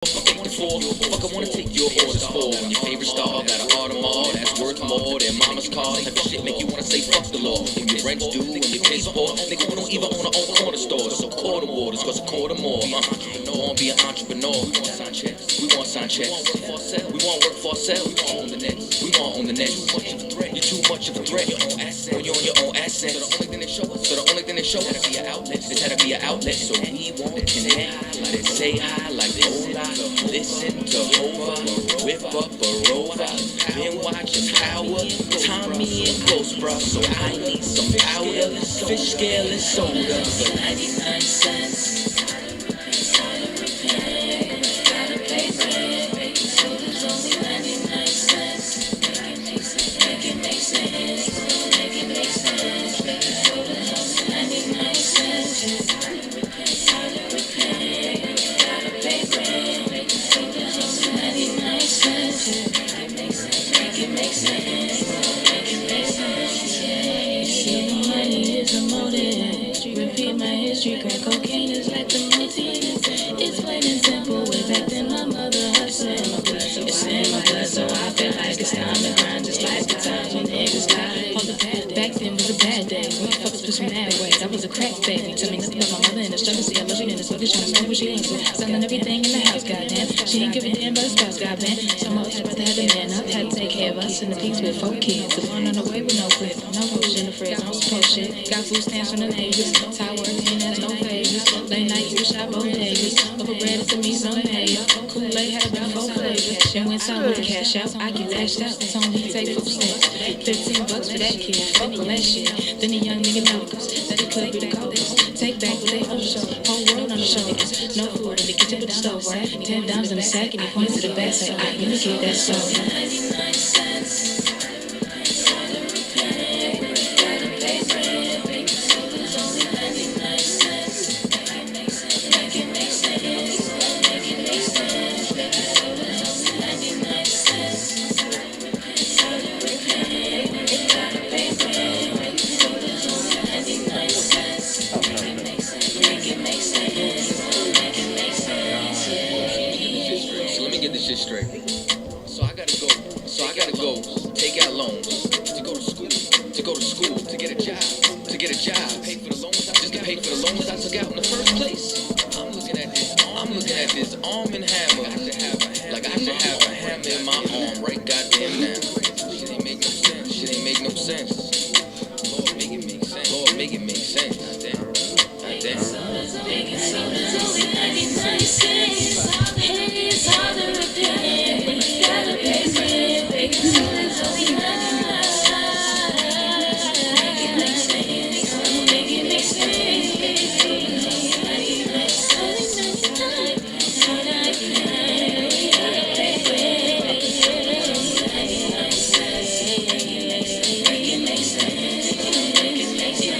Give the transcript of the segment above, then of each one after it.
Fuck, I wanna take your orders for your favorite star, got an Audemars that's worth more than mama's car. Type of shit make you wanna say fuck the law. When your rent's due and your kids poor, nigga, we don't even own our own corner stores. So quarter waters, cause a quarter more. Wanna be an entrepreneur. We want Sanchez. We want work for ourselves. We want own the net. We want own the net. You're too much of a threat. When you're on your own assets. So the only thing they show us, had to be an outlet. This had to be an outlet. So we won't connect. Let it say hi like hola. Listen to Hova. Whip up a rover. Been watching Power. Tommy and Ghost, bro. So I need some powder. Fish scale and soda. 99 cents. Crack cocaine is like the motif. It's plain and simple. Way back then, my mother hustled. It's in my blood, so I feel like it's time to grind. Just like the times when niggas died. On the path, back then was a bad day. Motherfuckers push me mad ways. I was a crack baby. Tell me nothing about my mother in the struggle. See, I love you in the sluggish, trying to smoke what she into. Selling everything in the house, goddamn. She ain't give a damn about the spouse, goddamn. Some of us rather had the man up, had to take care of us in the peace with 4 kids. The one on the way with no clip, no push in the fridge, no support shit. Got food stamps from the neighbors. Tie work, ain't that's no favors. Late night, you wish I bodegas. Over bread to me, some mayo. Kool-Aid had about 4 flavors. She went out with the cash out, I get lashed out. It's only take food stamps. $15 for that kid, fuck all that shit. Then the young nigga knows that it could be the coldest. Take back what they own show, whole world on the shoulders. No food in the kitchen but the stove, right? $10 in the sack and he points to the back, say, I really get that so. 99 cents. Straight. So I gotta go take out loans to go to school, to get a job, pay for the loans, just to pay for the loans I took out in the first place. I'm looking at this arm and hammer, like I should have a hammer in my arm right goddamn now. Shit ain't make no sense. Lord, make it make sense. Goddamn. Only 99 cents. It's hard to repair. Gotta pay rent. Baking soda's only 99 cents. Make it make sense. Make it make sense. 99 cents. 99 cents. Gotta pay rent. Baking soda's only 99 cents. Make it make sense. Make it make sense.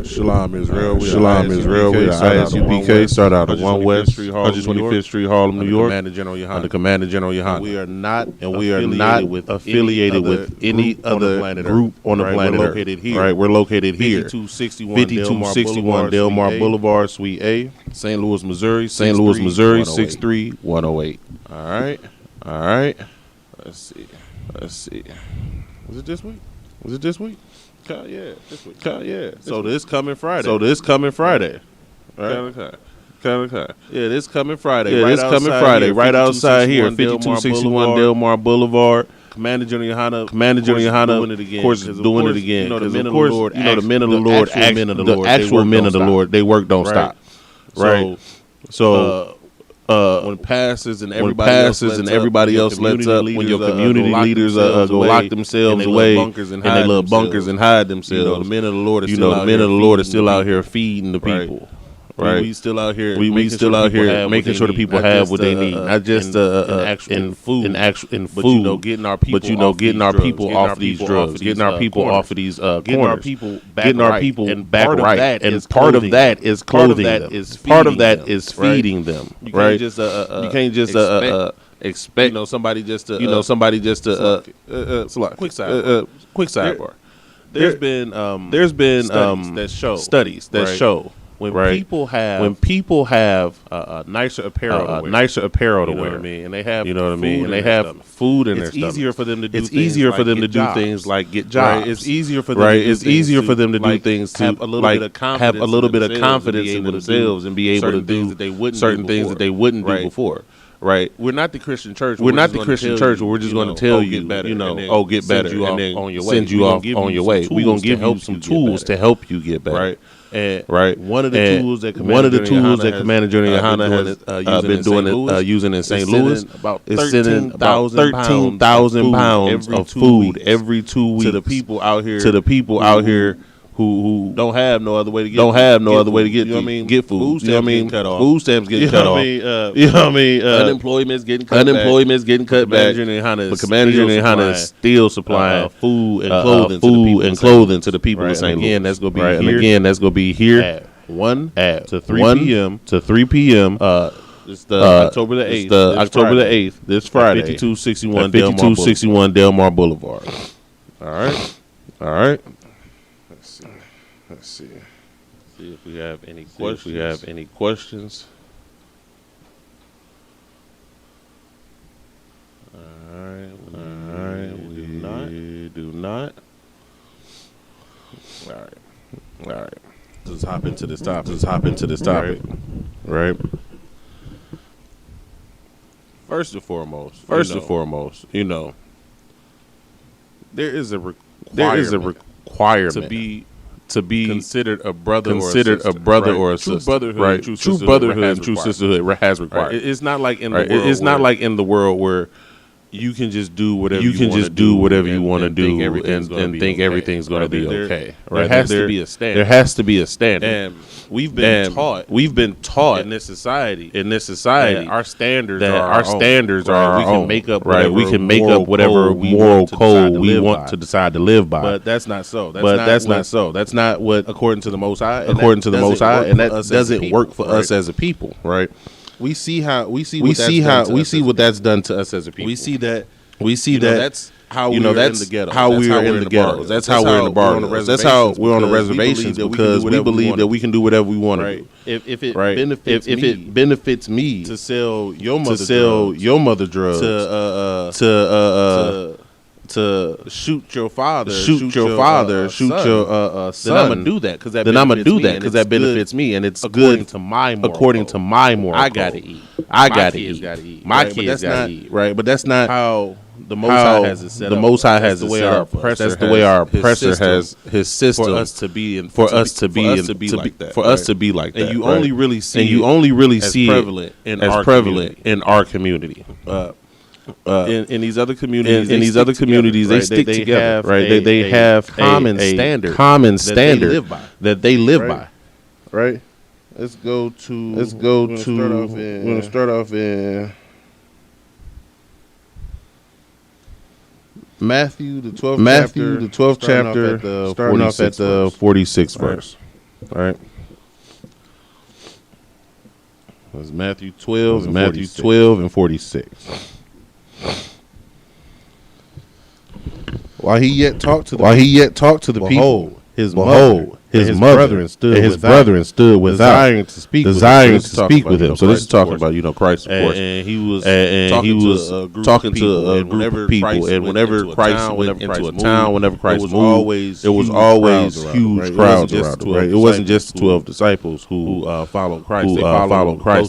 Shalom Israel. Shalom Israel. We are ISUPK. Start out at 1 West 125th Street, Harlem, New York. Under Commander General Yohana. We are not affiliated with any other group on the planet Earth. Right, we're located here. 5261 Delmar Boulevard, Suite A, St. Louis, Missouri. 63108. All right. Let's see. Was it this week? Yeah, this week. So this coming Friday. Right? Okay. Yeah, this coming Friday. Right outside here, 5261 Delmar Boulevard. Commander General Yohana, doing it again. Of course, doing it again. The men of the Lord, the actual men of the Lord, they work don't stop. Right. So when pastors and everybody else lets up, when your community leaders go lock themselves away in their little bunkers and hide themselves, the men of the Lord are still out here feeding the people. Right, we still out here. We still out here making sure the people have what they need, not just in food, but getting our people off these drugs, getting our people off of these corners, getting our people back right, and part of that is clothing them. Part of that is feeding them. Right, you can't just expect somebody just to quick sidebar. There's been studies that show. When people have nicer apparel to wear, and they have food in their stomach, it's easier for them to do things like get jobs. It's easier for them to do things to have a little bit of confidence in themselves and be able to do certain things that they wouldn't do before. Right, we're not the Christian church. We're just going to tell you, get better, and then send you off on your way. We're going to give you some tools to help you get better. Right. One of the tools that Commander Journey Yohana has been using in St. Louis is sending about 13,000 pounds of food every 2 weeks to the people out here who don't have no other way to get get food. Food stamps getting cut off. Unemployment's getting cut back. But Commander Journey Yohana is still supplying food and clothing to the people in St. Louis. Again, that's gonna be here at 1 to 3 p.m. It's October the 8th. This Friday. 5261 Delmar Boulevard. All right. Let's see if we have any questions. All right. We do not. All right. Let's hop into this topic. Right. First and foremost, there is a requirement to be considered a brother or a sister. True brotherhood and true sisterhood has required. It's not like in the world where you can just do whatever you want to do and think everything's going to be okay. Right? There has to be a standard. And we've been taught in this society that our standards are our own. We can make up whatever moral code we want to decide to live by. But that's not so. That's not what according to the Most High. And that doesn't work for us as a people. Right. We see what that's done to us as a people. We see that that's how we are in the ghettos. That's how we're in the bars. That's how we're on the reservations because we believe that we can do whatever we want to do. If it benefits me to sell your mother drugs to shoot your father, shoot your son, then I'm gonna do that because that benefits me and it's good according to my moral. I gotta eat. My kids gotta eat. Right, but that's not how the Most High has it set up. The Most High has it set up. That's the way our oppressor has his system for us to be like that. And you only really see it as prevalent in our community. In these other communities, they stick together. Right, they have common standard that they live by. Right. We're gonna start off in Matthew the 12th chapter, starting off at the 46th verse. All right. It was Matthew 12 and 46. While he yet talked to the people, his brethren stood without, desiring to speak with him. So this is talking about Christ, of course. And he was talking to a group of people. And whenever Christ went into a town, whenever Christ moved, there was always huge crowds around him. Right? It wasn't just the 12 disciples who followed Christ.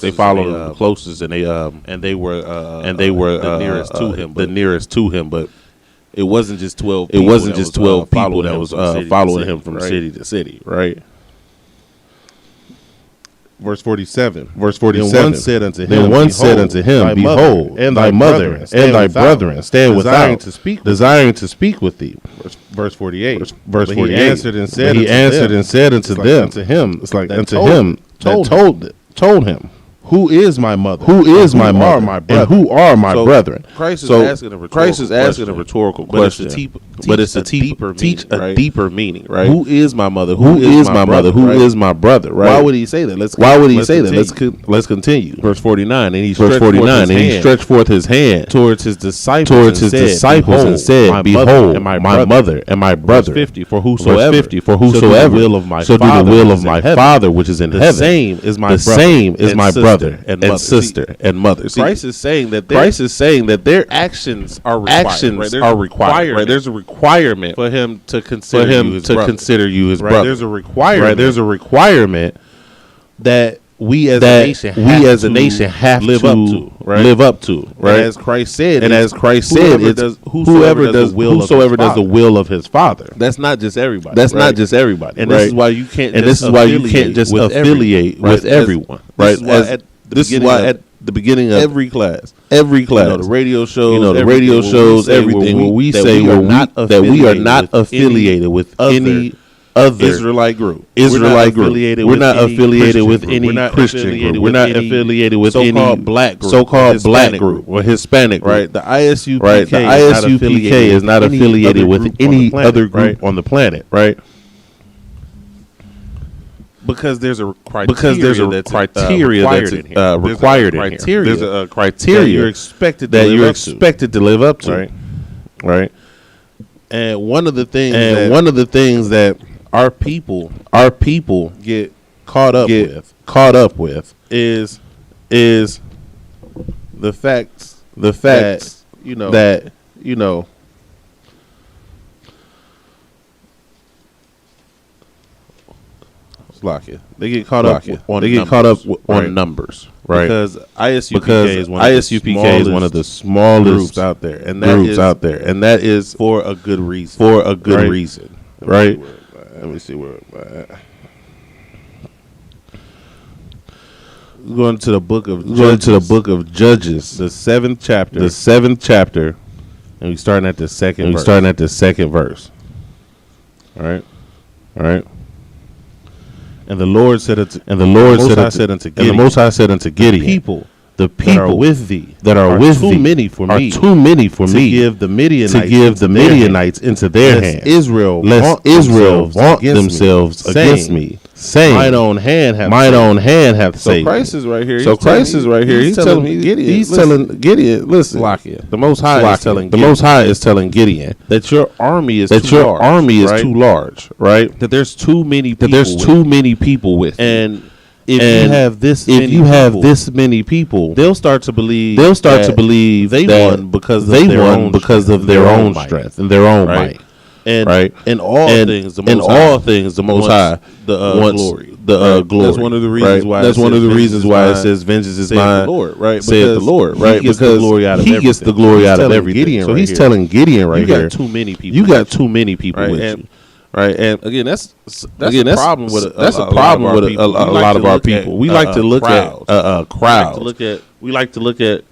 They followed him the closest, and they were the nearest to him. But it wasn't just 12 people. That was following him from city to city, right? Verse 47. Then one said unto him, Behold, and thy mother and thy brethren stand without, desiring to speak with thee. Verse 48. Verse 48. He answered and said unto him, it's like unto him that told him, who is my mother? Who is my mother? And who are my brethren? Christ is asking a rhetorical question. But it's to teach a deeper meaning, right? Who is my mother? Who is my mother? Who is my brother? Right? Why would he say that? Let's continue. Verse 49. And he stretched forth his hand towards his disciples and said, Behold, my mother and my brother. Verse 50. For whosoever shall do the will of my Father which is in heaven. The same is my brother and sister and mother. See, Christ is saying that their actions are required. Right? There's a requirement for him to consider you his brother. There's a requirement. Right? There's a requirement that we as a nation have live to live up to. Right? And as Christ said, whosoever does the will of his Father. That's not just everybody. And this is why you can't just affiliate with everyone. Right? This is why at the beginning of every class, the radio shows, everything where we say that we are not affiliated with any other Israelite group. We're not affiliated with any Christian group. We're not affiliated with any so-called black group or Hispanic group. Right. The ISUPK, right. The ISUPK is not affiliated with any other group on the planet. Right. Because there's a criteria that's required in here. There's a criteria that you're expected to live up to. Right. And one of the things that our people get caught up with is the facts that they get caught up on numbers, right? Because ISUPK is one of the smallest groups out there, and that is for a good reason. Right? Let me see where I'm at. Going to the book of Judges, the seventh chapter, and we starting at the second verse. All right. And the Lord said unto Gideon, the people that are with thee are too many for me to give the Midianites into their hands. Lest Israel vaunt themselves against me, saying, Mine own hand hath So saved Christ me. is right here. He's telling Gideon, listen. The Most High is telling Gideon that your army is too large, right? That there's too many people with and if you have this many people, they'll start to believe they won because of their own strength and their own might. And in all things, the Most High wants glory. Glory. That's one of the reasons why. That's one of the reasons why it says, "Vengeance is mine." The Lord, right? Saith the Lord, right? Because he gets the glory out of everything. So he's telling Gideon right here, you got too many people. You got too many people with you. Right, and again, that's a problem with a lot of our people. We like to look at crowds. We like to look at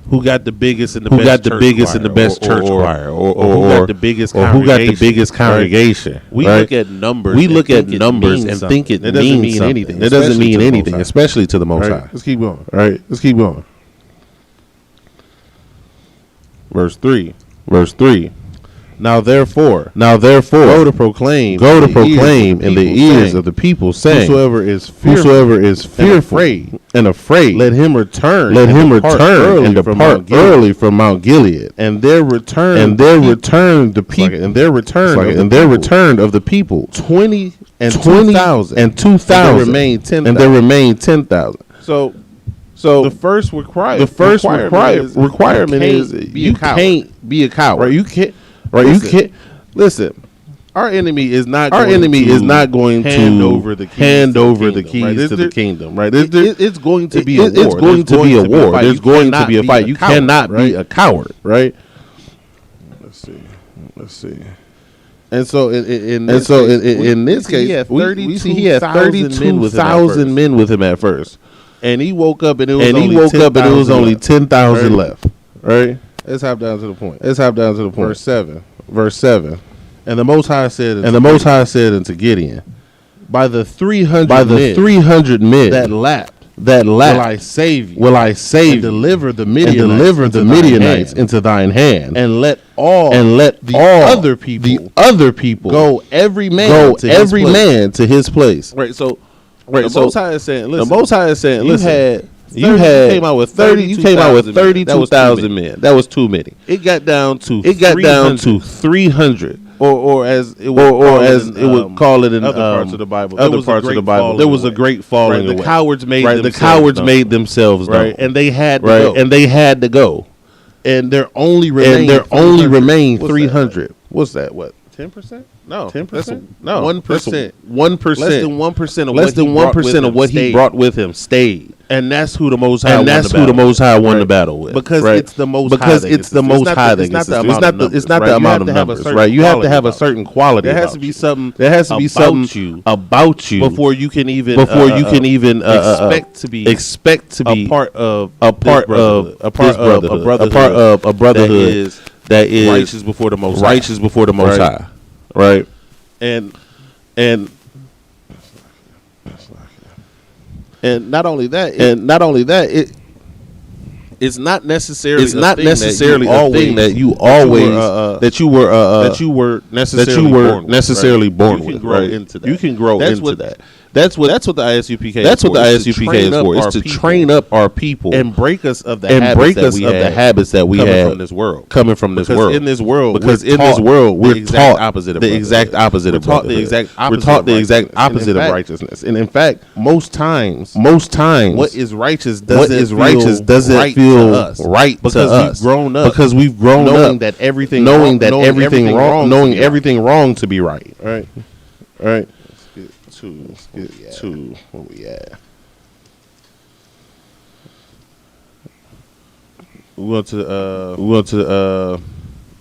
who got the biggest and the best church choir, or who got the biggest congregation. We look at numbers. And think it doesn't mean anything. It doesn't mean anything, especially to the Most High. Let's keep going. Right. Let's keep going. Verse 3. Now therefore, go to proclaim in the ears of the people, saying, Whosoever is fearful and afraid, let him return and depart early from Mount Gilead. And there returned the people, and there returned of the people 20 and 2,000, and there remained 10,000. So the first requirement is you can't be a coward. Right? You can't. Right, you can't. Listen, our enemy is not going to hand over the keys to the kingdom. Right, it's going to be a war. It's going to be a war. There's going to be a fight. You cannot be a coward. Right. Let's see. And so in this case, he had 32,000 men with him at first. And he woke up and it was only 10,000 left. Right? Let's hop down to the point. Verse 7. And the Most High said unto Gideon, by the 300 men that lapped, will I save you, and deliver the Midianites into thine hand, and let the other people go every man to his place. Right. So the Most High is saying, listen, you came out with 32,000 men. That was too many. It got down to 300. Or as it would call it in other parts of the Bible. There was a great falling away. The cowards made themselves known. Right, and they had to go. And there only remained 300. What's that? What? 10%? No, 10%. No, 1%. 1%. Less than 1% of what he brought with him stayed. And that's who the Most High won the battle with. Because it's the Most High. It's not the amount of numbers, right? You have to have a certain quality. There has to be something about you before you can even expect to be a part of a brotherhood that is righteous before the Most High. Right. And not only that, it's not necessarily a thing that you were necessarily born with. You can grow into that. That's what the ISUPK is for. It's to train up our people and break us of the habits that we have coming from this world. In this world, we're taught the exact opposite of brotherhood. We're taught the exact opposite of righteousness. And in fact, most times, what is righteous doesn't feel right to us because we've grown up knowing that everything wrong to be right. All right. Let's get to where we at. We went to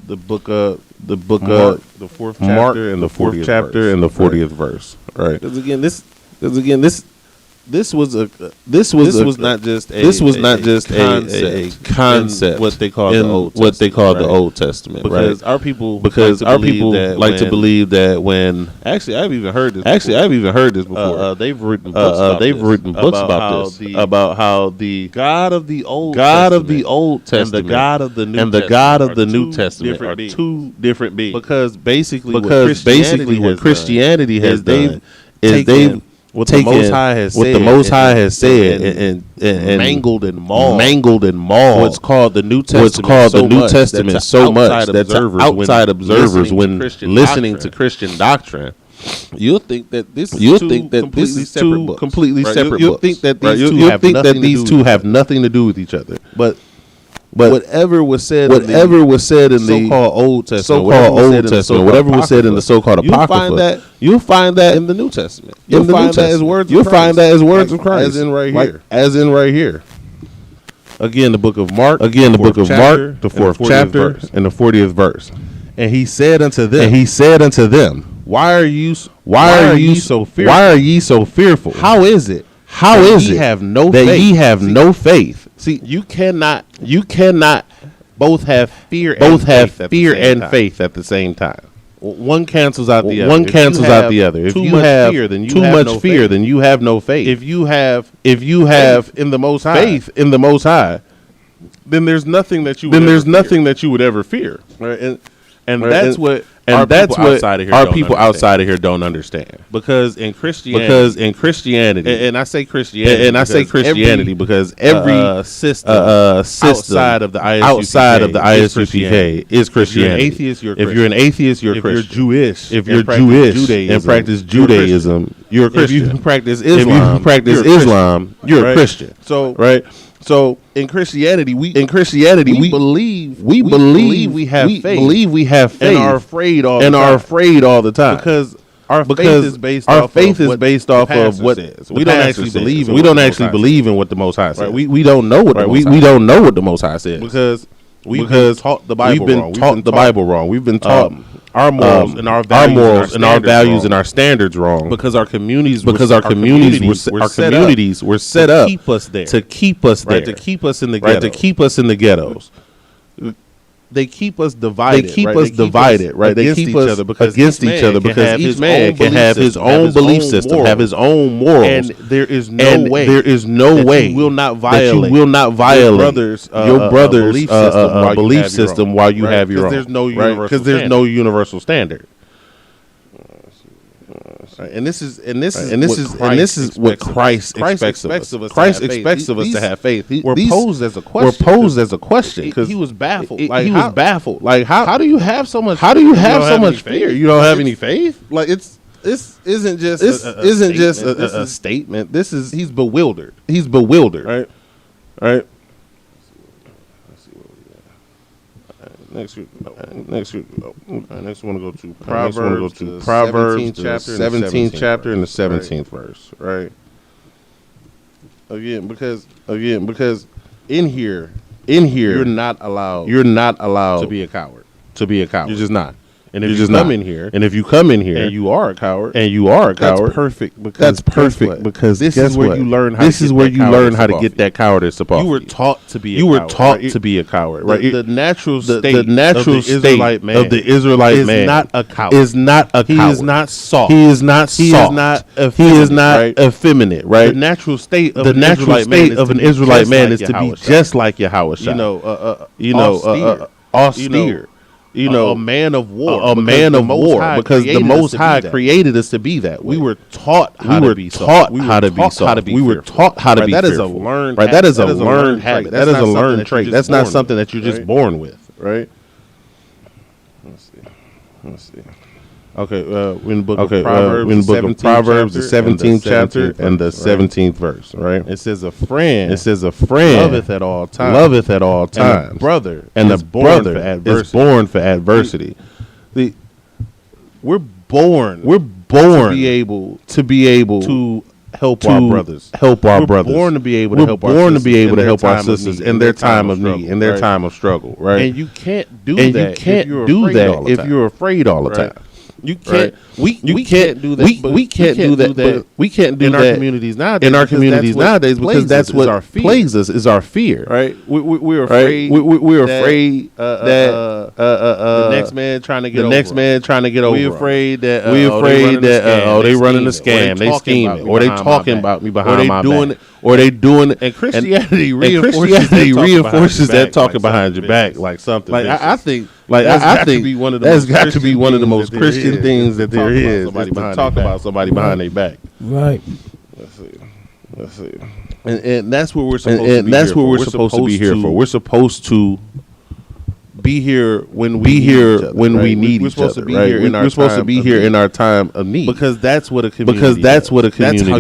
the book of Mark, the fourth chapter and the 40th verse. Right. Because again, this was not just a concept what they call the Old Testament, because our people like to believe that when I've even heard this before. They've written books about this, about how the God of the Old Testament and the God of the New Testament are two different beings. Because basically what Christianity has done is they've what the Most High has said and mangled and mauled what's called the New Testament so much that outside observers when listening to Christian doctrine, you'll think that this is two completely separate books. You'll think that these two have nothing to do with each other. But whatever was said in the so-called Old Testament, whatever was said in the so-called Apocrypha, you'll find that in the New Testament. You'll find that as words of Christ, as in right here. Again, the book of Mark, the fourth chapter and the 40th verse. And he said unto them, Why are ye so fearful? How is it that ye have no faith? See, you cannot both have fear and faith at the same time. One cancels out the other. If you have too much fear, then you have no faith. If you have in the Most High, faith in the Most High, then there's nothing that you would ever fear. Right? And that's what our people outside of here don't understand. Because in Christianity, and I say Christianity because every system outside of the ISUPK is Christianity. If you're an atheist, you're a Christian. If you're Jewish and practice Judaism, you're a Christian. If you practice Islam, you're a Christian. So right. So in Christianity, we believe we have faith and are afraid all the time because our faith is based off of what we don't actually believe in. We don't actually believe in what the Most High said. We don't know what the Most High said because we've been taught the Bible wrong. We've been taught our morals and our values and our standards wrong because our communities were set up to keep us there, to keep us in the ghetto, to keep us in the ghettos. They keep us divided. They keep us divided. They keep us against each other because each man can have his own belief system, have his own morals, and there is no way that you will not violate your brother's belief system while you have your own. Because there's no universal standard. And this is what Christ expects of us. Christ expects of us to have faith. We're posed as a question because he was baffled. He was baffled. Like how do you have so much? How do you have so much fear? You don't have any faith? Like this isn't just a statement. He's bewildered. Right. Next, we want to go to Proverbs, the 17th chapter and the 17th verse, right? Again, because in here, you're not allowed to be a coward. You're just not. And if you come in here, and you are a coward, that's perfect because this is where you learn how to get that cowardice up off. You were taught to be a coward, right? The natural state of the Israelite man is not a coward. He is not soft. He is not effeminate, right? The natural state of an Israelite man is to be just like Yahweh. Austere. A man of war. Because the Most High created us to be that way. We were taught how to be soft. We were taught how to be That is fearful. a learned right. That is a learned habit. That is a learned trait. That's not something that you're just born with, right? Let's see. Okay, in the book of Proverbs, the 17th chapter and the 17th verse, right? It says a friend loveth at all times. And a brother is born for adversity. We're born to be able to help our brothers. We're born to be able to help our sisters in their time of need, in their time of struggle, right? And you can't do that if you're afraid all the time. You can't. We can't do that. We can't do that. We can't do in that our communities nowadays. Because that's what plagues us is our fear. Right. We're afraid. We're afraid that the next man trying to get over. We're afraid that they running a scam. They scheming, or they talking about me behind my back. Or they doing it. And Christianity reinforces that talking behind your back like something. Like I think. That's got to be one of the most Christian things that there is. To talk about somebody behind their back. Right. Let's see. And that's what we're supposed to be and that's what we're supposed to be here for. We're supposed to be here when we need each other. We're supposed to be here in our time of need. Because that's what a community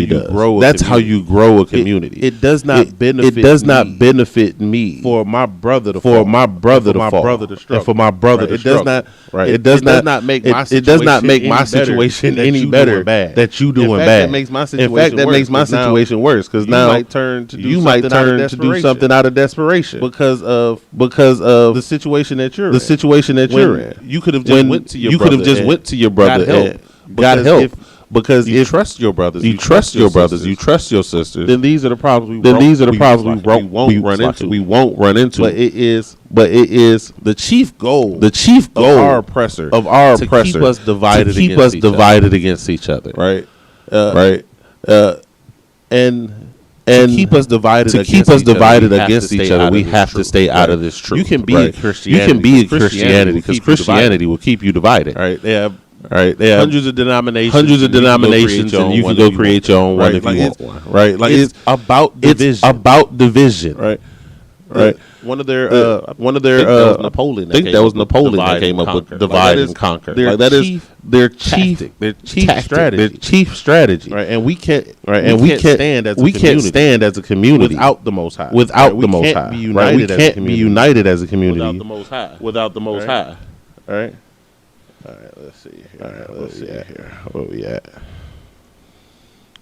does. That's how you grow a community. It does not benefit me for my brother to fall. And for my brother to struggle. It does not make my situation any better that you doing bad. In fact, that makes my situation worse because now you might turn to do something out of desperation because of the situation that you're in. You could have just went to your brother and got help. Because you trust your brothers, you trust your sisters, then these are the problems we won't run into. But it is the chief goal of our oppressor to keep us divided against each other. Right. And to keep us divided against each other, we have to stay out of this truth. You can be in Christianity because Christianity will keep you divided. Right. They have hundreds of denominations, and you can go create your own one if you want one. Right. Like it's about division. Right. One of their Napoleon. I think that was Napoleon that came up with divide and conquer. Like that is their chief strategy. Right, and we can't stand as a community without the Most High. We can't be united as a community without the Most High. All right. Let's see here. Where we at?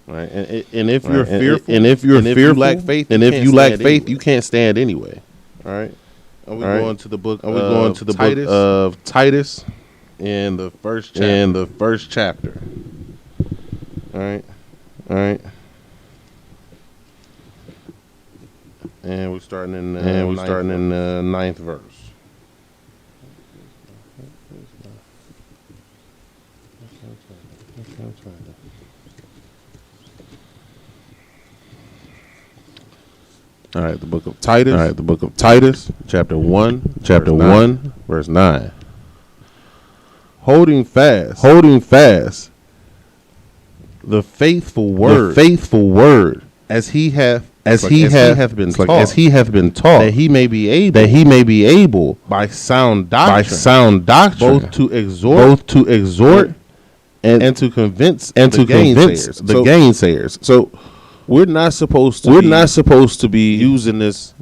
Right, and if you're fearful, and if you lack faith, you can't stand anyway. All right. Are we going to the book? Book of Titus? in the first chapter. All right. And we're starting in the ninth verse. All right, the book of Titus. Chapter 1, verse 9. Holding fast the faithful word, as he hath been taught, that he may be able by sound doctrine both to exhort and to convince the gainsayers. So we're not supposed to be using this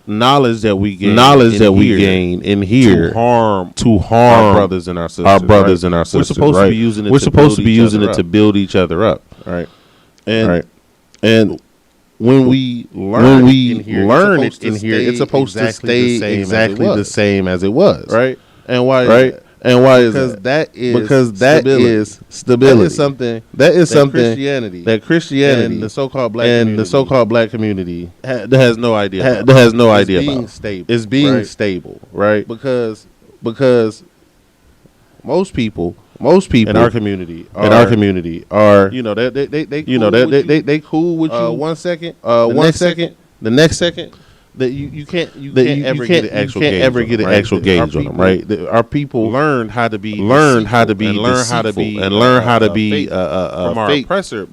knowledge that we gain in here to harm our brothers and our sisters. We're supposed to be using it to build each other up. Right. And when we learn it in here, it's supposed to stay exactly the same as it was. Right. And why? And why is that? Because that is stability. That is something that Christianity and the so-called black community has no idea. It's being stable, right? Because most people in our community are they cool with you 1 second, the next second. That you can't ever get an actual gauge on them, right? Our people learn how to be from our oppressor, and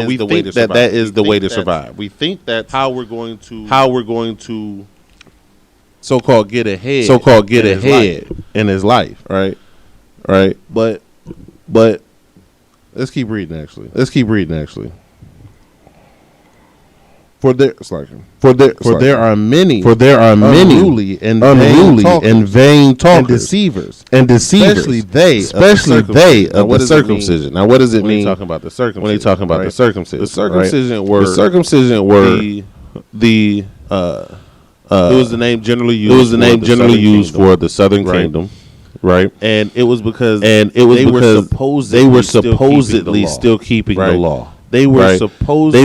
we think that is the way to survive. We think that's how we're going to so-called get ahead in his life, right? But let's keep reading. Actually. For there are many unruly and vain talkers and deceivers, especially they of the circumcision. Now, what does it mean? When you're talking about the circumcision, the circumcision word, it was the name generally used for the southern kingdom. Right, and it was because they were supposedly still keeping the law. They were supposed to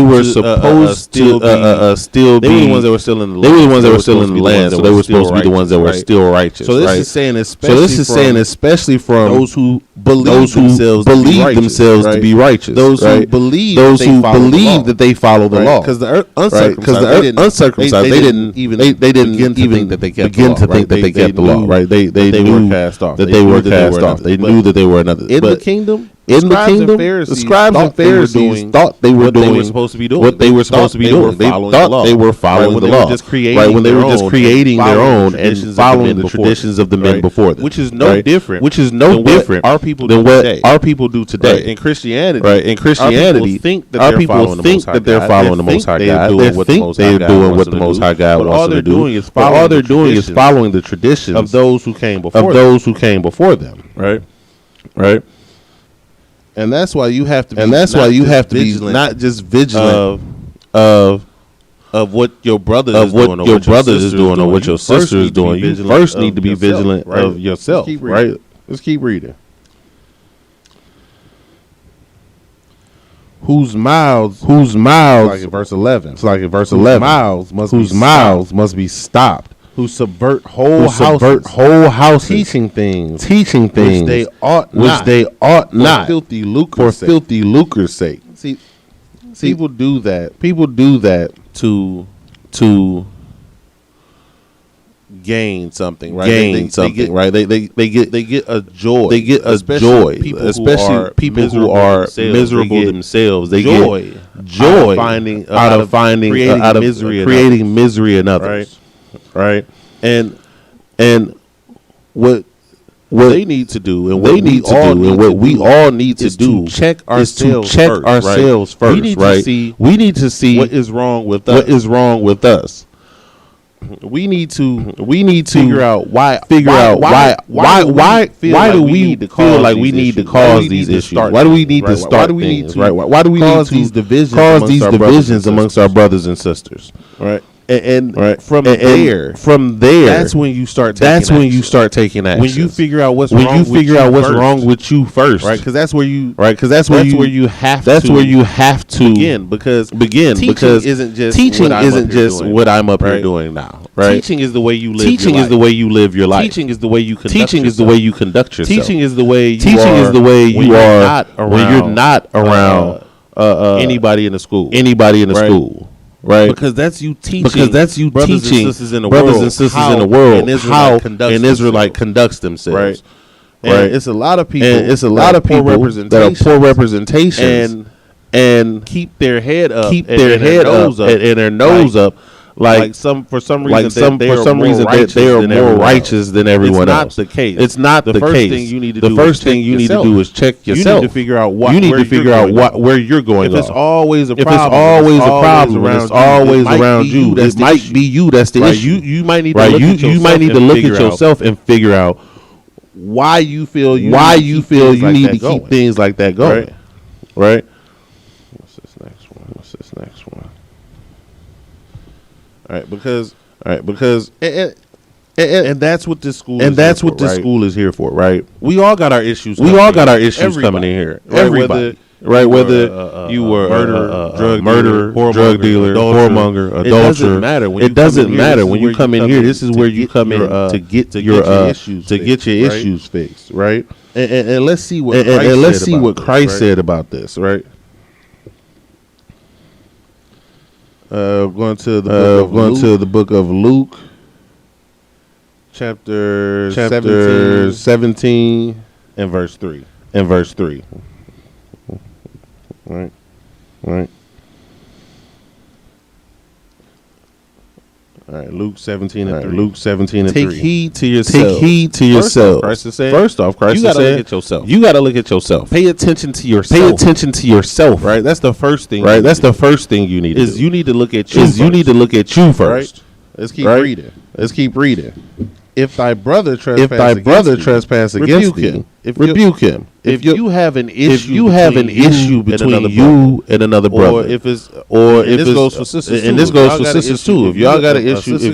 still be the ones that were still in the land. They were the ones that were still in the land, so they were supposed to be the ones that were still righteous. So this is saying, especially from those who believe themselves to be righteous. Those who believe that they follow the law. Because the uncircumcised, they didn't even begin to think that they kept the law. Right? They were cast off. They knew that they were another. In the kingdom. The scribes and Pharisees thought they were doing what they were supposed to be doing. They thought they were following the law. When they were just creating their own and following the traditions of the men before them. Which is no different than what our people do today. In Christianity, our people think that they're following the Most High God. They think they're doing what the Most High God wants them to do. But all they're doing is following the traditions of those who came before them. Right. And that's why you have to be not just vigilant of what your brother is doing or what your sister is doing. You first need to be vigilant of yourself, right? Let's keep reading. Whose mouths like in verse 11. It's like in verse 11. Whose mouths must be stopped. Who subvert whole houses, teaching things which they ought not for filthy lucre's sake. See, people do that to gain something, right? They get a joy, especially people who are miserable themselves. They get joy out of creating misery in others. Right, and what they need to do, and what we all need to do, is to check ourselves first. We need to see what is wrong with us. We need to figure out why do we feel like we need to cause these issues? Why do we need to start things? Right? Why do we cause these divisions amongst our brothers and sisters? Right. And right from there, that's when you start taking action. When you figure out what's wrong with you first, right? Because that's where you have to begin. Because teaching isn't just what I'm up here doing now. Right? Teaching is the way you live. Teaching is the way you live your life. Teaching is the way you conduct yourself. Teaching is the way you are when you're not around anybody in the school. Right, because that's you teaching. Brothers and sisters in the world how an Israelite conducts themselves. Right, it's a lot of people. That are poor representation and keep their head up, and their nose up. Like for some reason they are more righteous than everyone else. It's not the case. The first thing you need to do is check yourself. You need to figure out where you're going. If it's always a problem, it's always around you. It might be you that's the issue. You might need to look at yourself and figure out why you feel you need to keep things like that going. Right. What's this next one? All right, because and that's what this school is here for, right? We all got our issues. Coming in here. Everybody. Right, whether you were murderer, drug dealer, whoremonger, adulterer, it doesn't matter when you come in here. This is where you come in to get your issues fixed, right? And let's see what Christ said about this, right? Going to the book of Luke, chapter 17 and verse 3. Right. All right, Luke 17 and 3. Take heed to yourself. First off, Christ said, you got to look at yourself. Pay attention to yourself. Right? That's the first thing. Right? That's the first thing you need to do. You need to look at you first. Let's keep reading. If thy brother trespass against thee, rebuke him. If you have an issue between you and another brother, this goes for sisters too. If y'all got an issue, a sister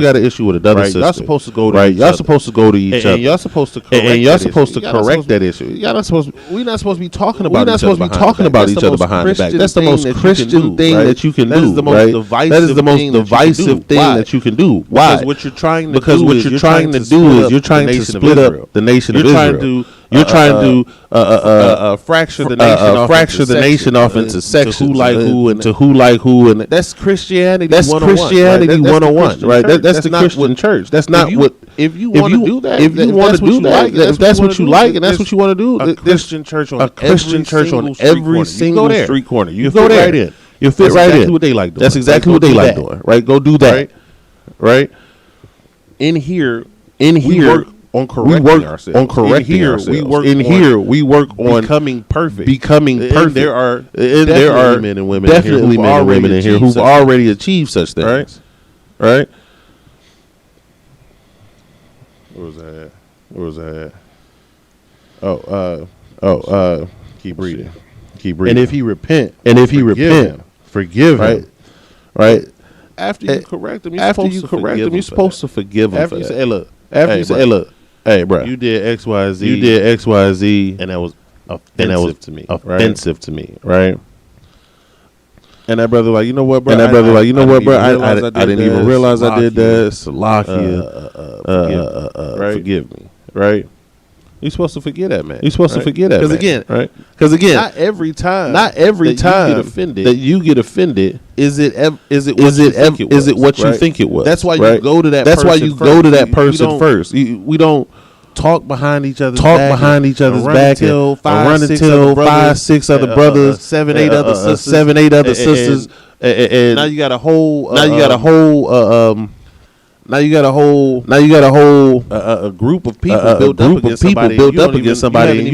got an issue with another sister, y'all supposed to go to each other. And y'all supposed to correct that issue. We're not supposed to be talking about each other behind the back. That's the most Christian thing that you can do. That is the most divisive thing that you can do. Why? Because what you're trying to do is you're trying to split up the nation of Israel. You're trying to fracture the nation off into sections, who like who, and that's Christianity. That's 101, right? That's the Christian church. That's not what. If you want to do that, if that's what you like, and that's what you want to do, a Christian church on every single street corner. You go there. Right in. You fit right in. That's exactly what they like doing. Right? Go do that. Right. In here. We work on correcting ourselves. We work on becoming perfect. And there are men and women in here who've already achieved such things. Right? Where was that at? Keep reading. And if he repent, forgive him. Right? After you correct him, you're supposed to forgive him. After you say, look, hey, bro, you did X, Y, Z, and that was offensive to me, right? And that brother like, you know what, bro? I didn't even realize I did that. Salakia, forgive me, right? You're supposed to forget that, man. Because again, not every time that you get offended, is it what you think it was? That's why you go to that person first. We don't talk behind each other's back and run until 5, 6 other brothers, 7, 8 other sisters, and now you got a whole group of people built up against somebody, and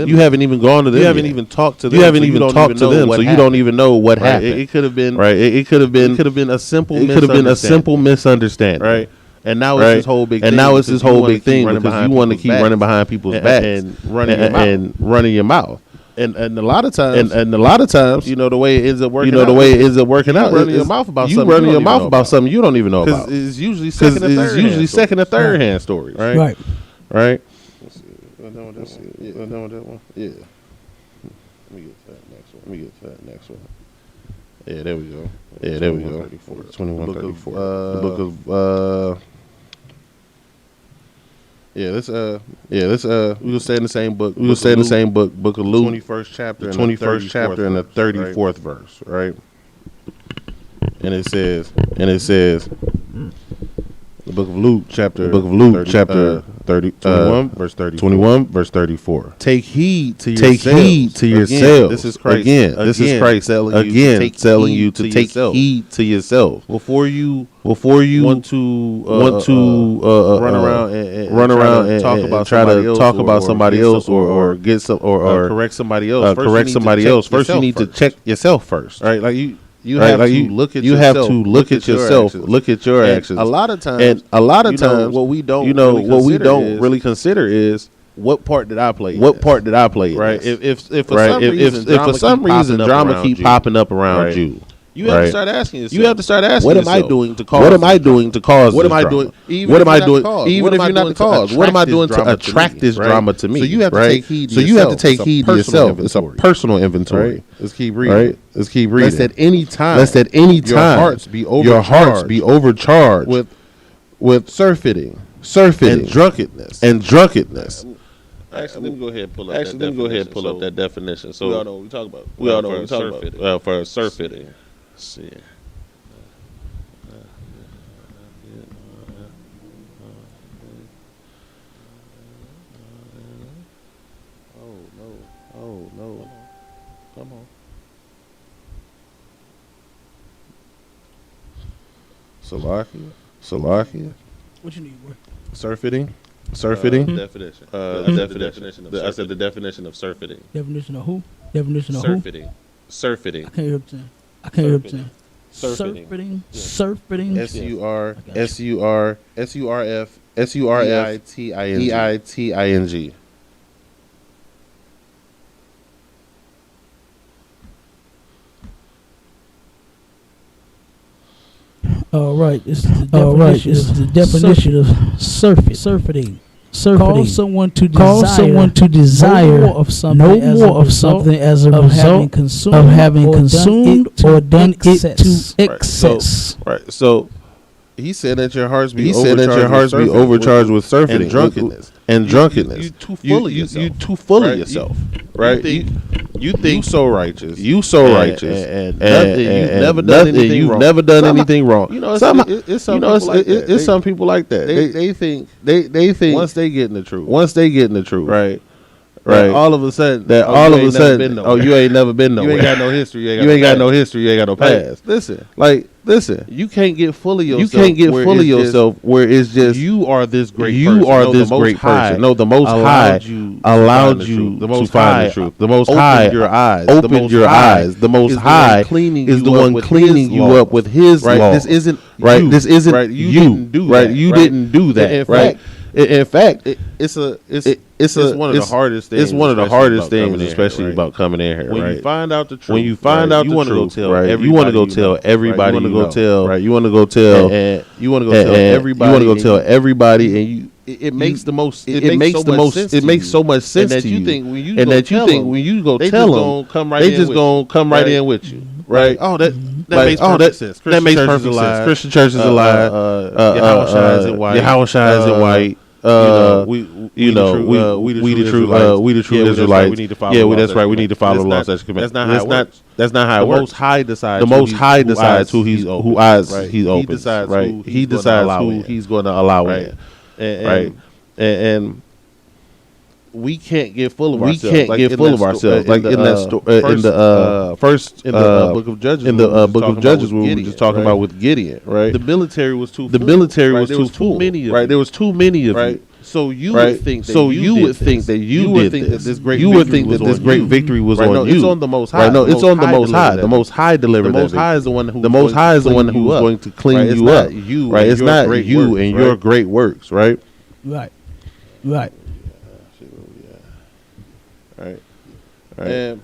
you haven't even gone to them. You haven't even talked to them. So you don't even know what happened. It could have been a simple misunderstanding. Right. And now it's this whole big thing because you want to keep running behind people's backs and running your mouth. And a lot of times, you know, the way it ends up working out, running your mouth about something you don't even know about. Because it's usually second or third hand stories, right? Right. Let's see. I'm done with that one. Yeah. Let me get to that next one. Yeah, there we go. 2134. The book of let's we will stay in the same book. Book of Luke, 21st chapter, and the 34th verse, right? And it says, the book of Luke, chapter 21, verse 34. Take heed to yourselves. This is Christ. This is Christ telling you to take heed to yourself before you want to run around and talk about somebody else or get some or correct somebody else. First, you need to check yourself first, right? Like you have to look at yourself, look at your actions. A lot of times, what we don't really consider is what part did I play? Right? If for some reason drama keep popping up around you. You have to start asking yourself. What am I doing to cause? What am I doing to cause? What am I doing? Even if you're not the cause, what am I doing to attract this drama to me? So you have to take heed. So you have to take heed to yourself. It's a personal inventory. Let's keep reading. Lest at any time your hearts be overcharged with surfeiting and drunkenness. Actually, let me go ahead and pull up that definition. So we all know what we talk about. For surfeiting. Let's see. Oh no. Come on. Salakia. What you need, boy? Surfeiting. Definition. I said the definition of surfeiting. Definition of who? Surfeiting. I can't hear him. Surfeiting. Surfeiting. All right. It's the definition of surfeiting. Cause someone to desire no more of something as a result of having consumed or done it to excess. Right. So he said that your hearts be overcharged with surfeiting and drunkenness. You too full of yourself. Right? You think you so righteous. And you've never done anything wrong. You know, it's some people like that. They think once they get in the truth, right? All of a sudden, you ain't never been nowhere. You ain't got no history. You ain't got no history. You ain't got no past. Listen. You can't get full of yourself. Where it's just you are this great person. No, the Most High allowed you to find the truth. The Most High opened your eyes. The Most High is the one cleaning you up with His law. This isn't you. You didn't do that. In fact, it's one of the hardest things. It's one of the hardest things, especially about coming in here. When you find out the truth, you want to go tell everybody. You want to go tell everybody. You want to go tell everybody, and it makes so much sense to you. And that you think when you go tell them, they just gonna come right in with you. Right? Oh, that makes perfect sense. Christian churches a lie. Yahweh is in white. We the true Israelites. We need to follow. That's right. We need to follow the laws. That's not how it works. That's not how it works. The Most High decides who eyes he opens. Right. He decides who he's going to allow in. And we can't get full of ourselves. Like in the book of Judges. In the book of Judges, where we were just talking about with Gideon, right? The military was too full. Right? There was too many of you. So you would think that you did this. You would think that this great victory was on you. It's on the Most High. No, it's on the Most High. The Most High delivered that. The Most High is the one who who's going to clean you up. Right? It's not you and your great works. Right. Right?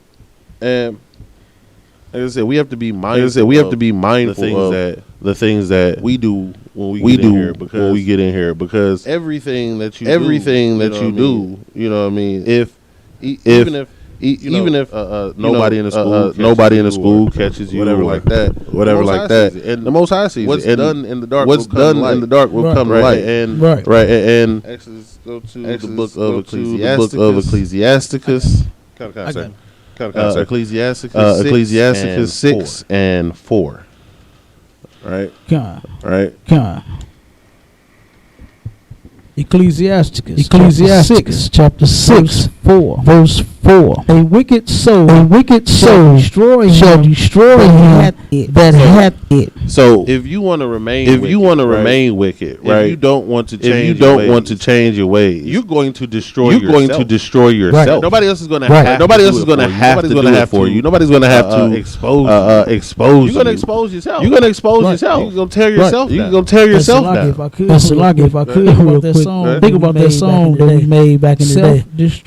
And like I said, we have to be mindful. The things that we do when we get in here, because everything that you do, you know what I mean. Even if nobody in the school catches you, whatever like that, and the Most High sees what's done in the dark will come to light. And Exodus, go to the book of Ecclesiasticus. Ecclesiasticus 6 and 4. Right. Ecclesiasticus chapter 6, 4, verse 4. A wicked soul shall destroy him that hath it. So if you want to remain wicked, right? If you don't want to change your ways, you're going to destroy yourself. Right. Nobody else is going to have to do it for you. Nobody's going to have to expose you. You're going to expose yourself. You're going to expose yourself. You're going to tear yourself down. You're going to tear yourself down. If I could real quick. Think about that song that we made back in the day.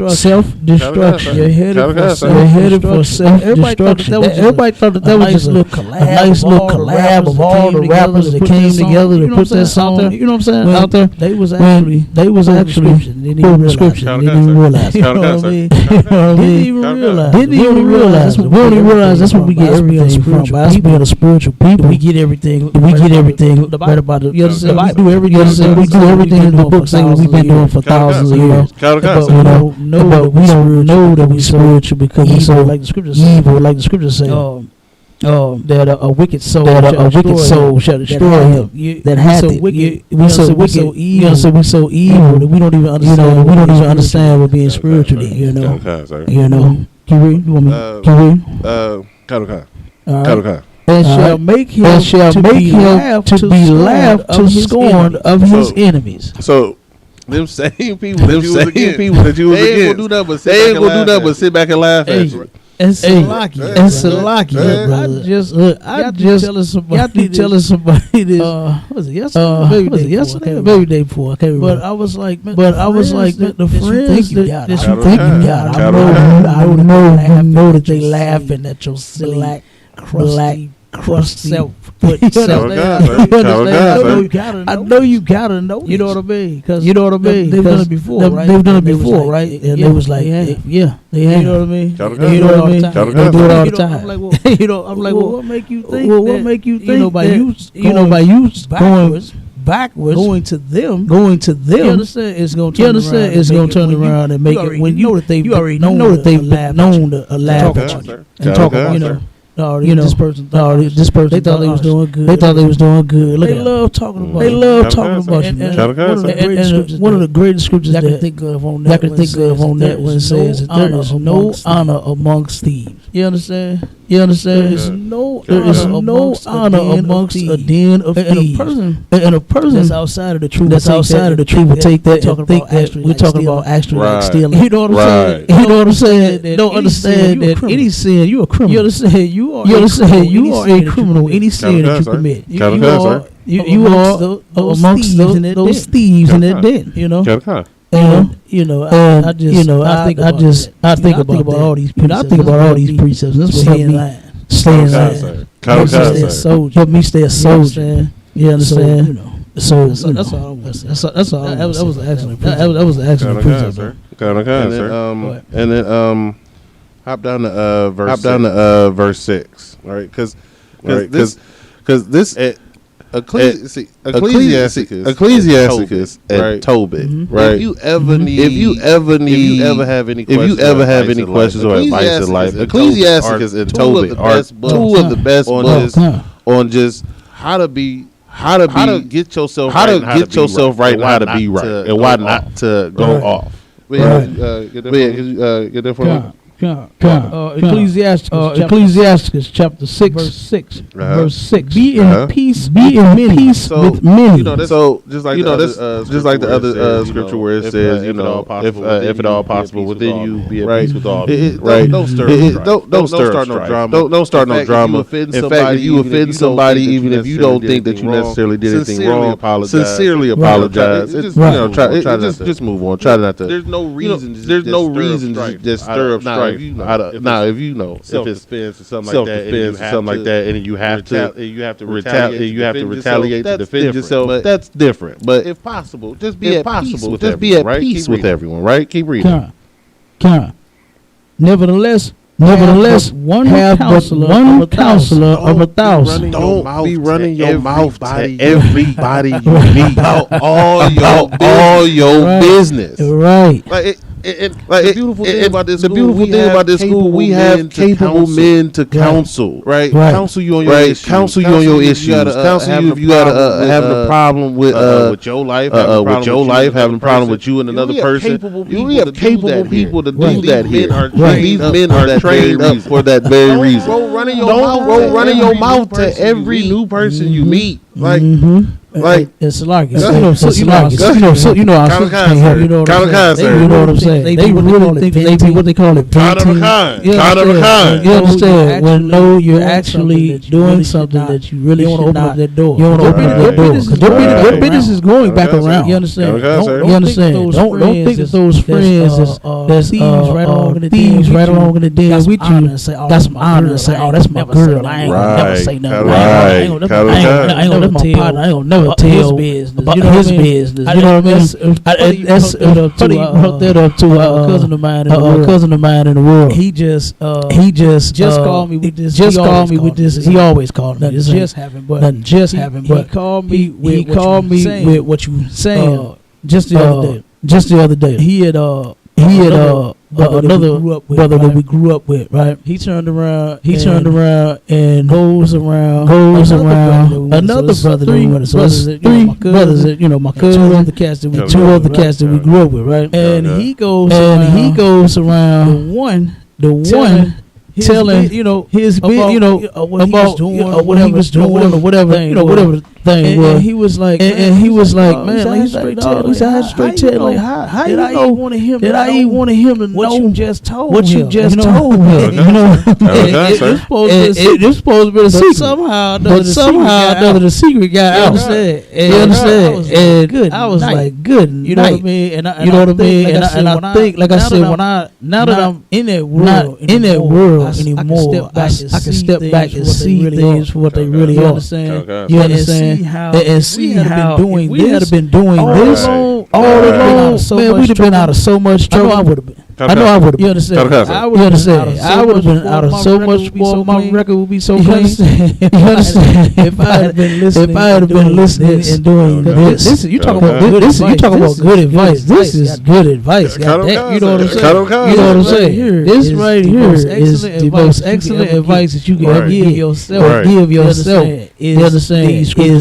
Self-destruction. You're headed for self-destruction. Everybody thought that was just a nice little collab of all the rappers that came together to put that song out there. You know what I'm saying? Out there. They was actually quoting the scripture. They didn't even realize. You know what I mean? Didn't even realize. We don't even realize that's what we get everything from. By us being a spiritual people, we get everything right about the. You understand? We do everything in the book saying we've been doing for thousands of years. But we don't know that we spiritual because we so like the scriptures evil, like the scriptures say. That a wicked soul shall destroy him. That had it. We so wicked. We so evil that we don't even understand. We don't even understand what being spiritual is. You know. Can you read? You want me? All right. And shall make him to be laughed to scorn of his enemies. So them same people that you was against, they ain't gonna do nothing but sit back and laugh at you. And Salaki, I just telling somebody this. Was it yesterday? Maybe day before. I can't remember. But I was like, the friends that you think you got. I know that they laughing at your silly, crusty self. I know you gotta know. You know what I mean? Because they've done it before, right? They've done it before, right? And they was like, yeah, they have. You know what I mean? You know what I mean? They do it all the time. I'm like, well, what make you think? Well, what make you think? By you backwards, going to them. You understand? It's gonna turn around and make it. When you know that they've known to laugh at you and talk about, this person. They thought they was doing good. They love talking about you. One of the greatest scriptures I can think of on that one says that there is no honor amongst thieves. You understand? There is no honor amongst a den of thieves. And a person that's outside of the truth. Will take that and think that we're talking about actually like stealing. You know what I'm saying? You know what I'm saying? Don't understand that any sin, you're a criminal. You understand? You are a criminal. Any sin that you commit, you are amongst those thieves in that den. You know. I think about all these precepts. That's what helped me stay in line. Help me stay a soldier. You understand? So that's all. That was an excellent precept. And then hop down to verse 6. All right, because this. Ecclesiasticus and Tobit. Right. If you ever have any questions or advice in life, Ecclesiasticus and Tobit are two of the best books on just how to get yourself right and how to be right and why not to go off. Get that for me. Ecclesiasticus chapter 6 verse 6. Be in peace with many. So just like the other scripture where it says, if at all possible within you be at peace with all. Don't start no drama. Don't start no drama. In fact, if you offend somebody, even if you don't think that you necessarily did anything wrong, sincerely apologize. Just move on. Try not to. There's no reason to just stir up strife. if you know self defense or something like that, and you have to retaliate to defend yourself. That's different. But if possible, just be at peace with everyone. Right? Keep reading. Nevertheless, one counselor of 1,000. Don't be running your mouth to everybody you meet about all your business. Right. The beautiful thing about this school, we have capable men to counsel, right? Counsel you on your issues. Counsel you on your issues. Counsel you if you gotta having a problem with your life, having a problem with you and another person. We have capable people to do that here. These men are trained up for that very reason. Don't go running your mouth to every new person you meet. It's like you know our sisters can't help. You know what I'm saying? They really think they be what they call it. Kind of a kind. You understand? When you're actually doing something that you really want to open up that door. You want to open that door because your business is going back around. You understand? You understand? Don't think that those friends that's thieves right along in the den with you. That's my honor to say, oh, that's my girl. I ain't gonna never say nothing. I ain't gonna let my partner. I ain't gonna never tell his business. You know his business. You know what I mean? That's funny. Hooked that up to a cousin of mine in the world. He just called me with this. He always called me. Nothing just happened, but he called me with what you saying just the other day. He had another brother that we grew up with, right? He turned around and goes around another brother three brothers that, you know, my cousin, two other cats that we grew up with, right? And he goes around the one telling his bit, about what he was doing or whatever, whatever the thing was. And he was like, man, he's straight tell, like, how did I even want him to know what you just told him? You know, it's supposed to be a secret. Somehow the secret got out. You understand? And I was like, good. You know what I mean? And I think, like I said, now that I'm in that world anymore, I can step back and see things for what they really are. You understand? And see how we had been doing this all along. Man, we'd have been out of so much trouble. I know I would have. You understand? I would have been out of so much more. My record would be so clean. You understand? If I had been listening and doing this, you talking about good advice. You talking about good advice. This is good advice. You know what I'm saying? You know what I'm saying? This right here is the most excellent advice that you can give yourself. You understand?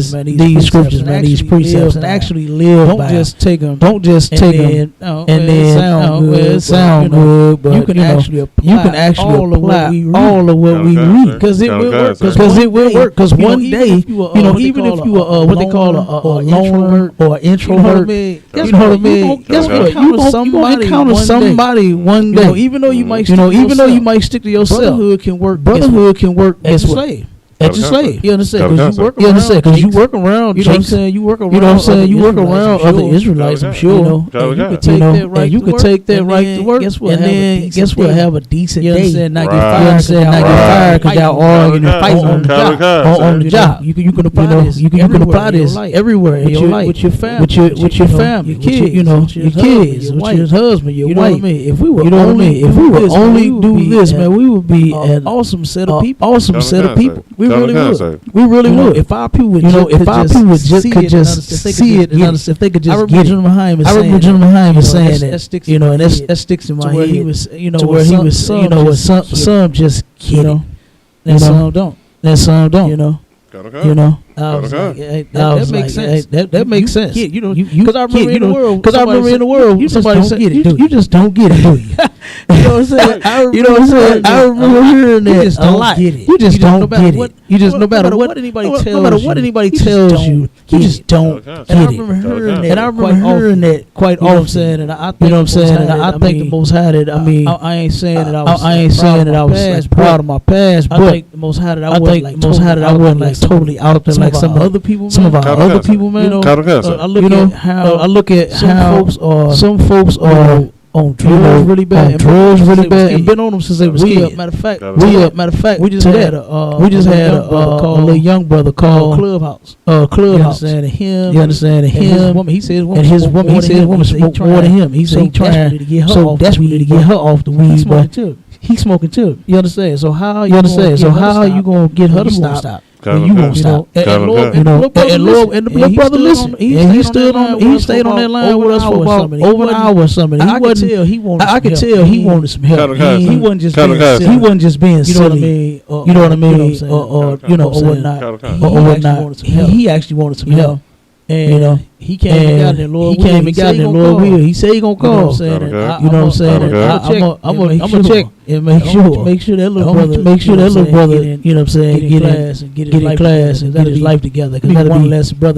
These scriptures, man, these precepts, and actually live by. Don't just take them and then sound good, but you can actually apply all of what we read, because it will work. Because one day, even if you are what they call a loner or introvert, you know what I mean? Guess what? You encounter somebody one day. Even though you might stick to yourself, brotherhood can work as a slave. At your slave, you understand? Because you work around. You know what I'm saying? You work around other Israelites. I'm sure. You could take that right to work. Guess what? Have a decent day. Not get fired because y'all arguing and fighting on the job. You can apply this everywhere in your life with your family, with your family, your kids, with your husband, your wife. If we would only do this, man, we would be an awesome set of people. We really would. If our people would just see it and understand, if they could just get it. I remember Jim Muhammad saying that, and that sticks in my head. To where he was, some just get it, and some don't. That makes sense. That makes sense. Because I remember in the world, somebody said, "You just don't get it, do you?" You know what I'm saying? I remember hearing that a lot. You just don't get it. You just no matter what anybody tells you, you just don't get it. And I remember hearing that quite often. And I think the Most High that I ain't saying that I was proud of my past, but I think the Most High that I wasn't like totally out there like some other people. Some of our other people, man. I look at how some folks are on drugs really bad, and been on them since they was kids. Matter of fact, we just had a little young brother called Clubhouse. Clubhouse. You understand? Him, he said his woman smoked more than him. He said he trying so desperately to get her off the weed, but he smoking too. You understand? So how you gonna get her to stop? You won't stop. And the little brother listened. He stayed on that line with us for about over an hour or something. I could tell he wanted some help. He wasn't just being silly. You know what I mean? Or whatnot. He actually wanted some help. And he came and got in there, Lord will. He said he gonna call. You know what I'm saying? I'm gonna check and make sure that little brother, you know what I'm saying, get in class and get his life together. Because that'll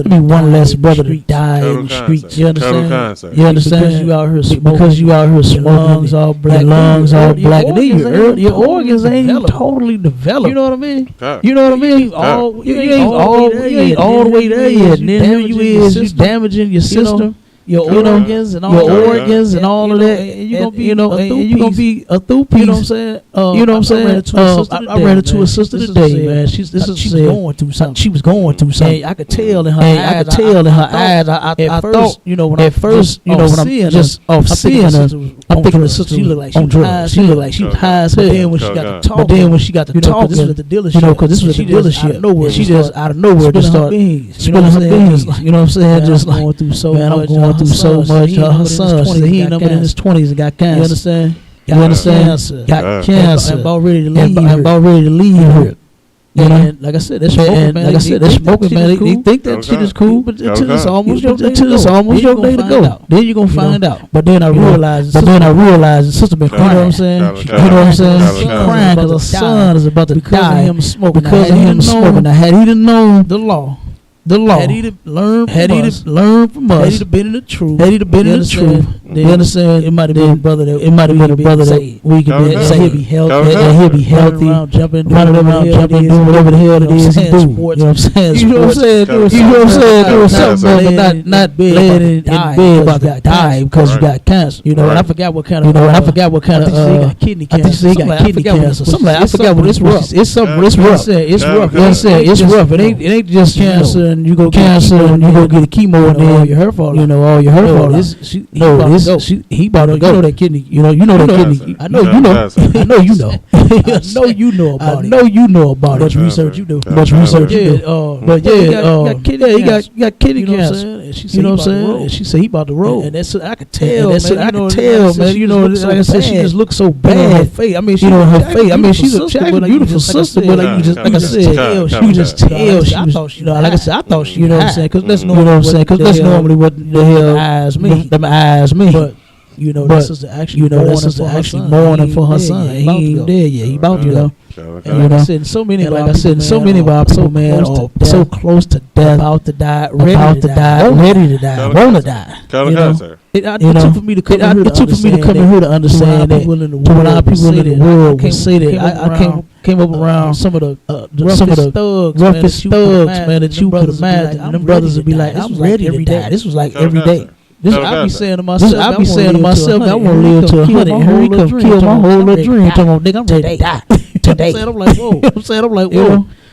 be one less brother to die in the streets. You understand? Because you out here smoking, lungs all black, and then your organs ain't totally developed. You know what I mean? You ain't all the way there yet. And then you damaging your system, your organs and all of that. And you gonna be a through piece. You know what I'm saying? I ran into a sister today, man. She was going through something. She was going through something. I could tell in her eyes. I thought, when I'm just off seeing her, I'm thinking the sister looked like she was high. She looked like she was high as hell. But then when she got to talking, this was the dealership. Because this was the dealership. She just out of nowhere just started spilling her beans. You know what I'm saying? Just like, I'm going through so much. Her son, he ain't number in his 20s and got cancer. You understand? Got cancer. I'm about ready to leave here. And like I said, they're smoking, man. They think that shit is cool, but until it's almost your day to go. Then you're gonna find out. But then I realized the sister been crying. You know what I'm saying? She crying because her son is about to die because of him smoking. Now, had he known the law. Had he learned from us, had he been in the truth, you understand? It might have been a brother that we could say he'll be healthy, running around jumping, doing whatever the hell it is he do. You know what I'm saying? You know what I'm saying? Doing something, but not laying in bed about to die because you got cancer. You know, and I forgot what kind of. I think he got kidney cancer. I forgot what it's rough. It's something. It's rough. It's rough. It ain't just cancer. And you go cancer and you go get a chemo and then all your hair fall. He about to go. You know that kidney. You know that kidney. I know you know about it. Much research you do. But he got kidney cancer. You know what I'm saying? And she said he about to roll. And that's I could tell. Man. You know, like I said, she just looks so bad. Her face. I mean, she's a beautiful sister, but like I said, you just tell she was. Like I said, I thought she, you know what I'm saying? Because that's normally what the hell eyes me. But that's just actually mourning for her son. He ain't dead yet. He about to go. And like I said, so many of our people, man, are so close to death, about to die, ready to die, want to die. It took for me to come in here to understand that when our people in the world can say that I came up around some of the roughest thugs, man, that you could imagine. And them brothers would be like, I'm ready to die. This was like every day. I be saying to myself, I want to live to 100. Hurry, come kill my whole little dream. I'm ready to die today. I'm like, whoa.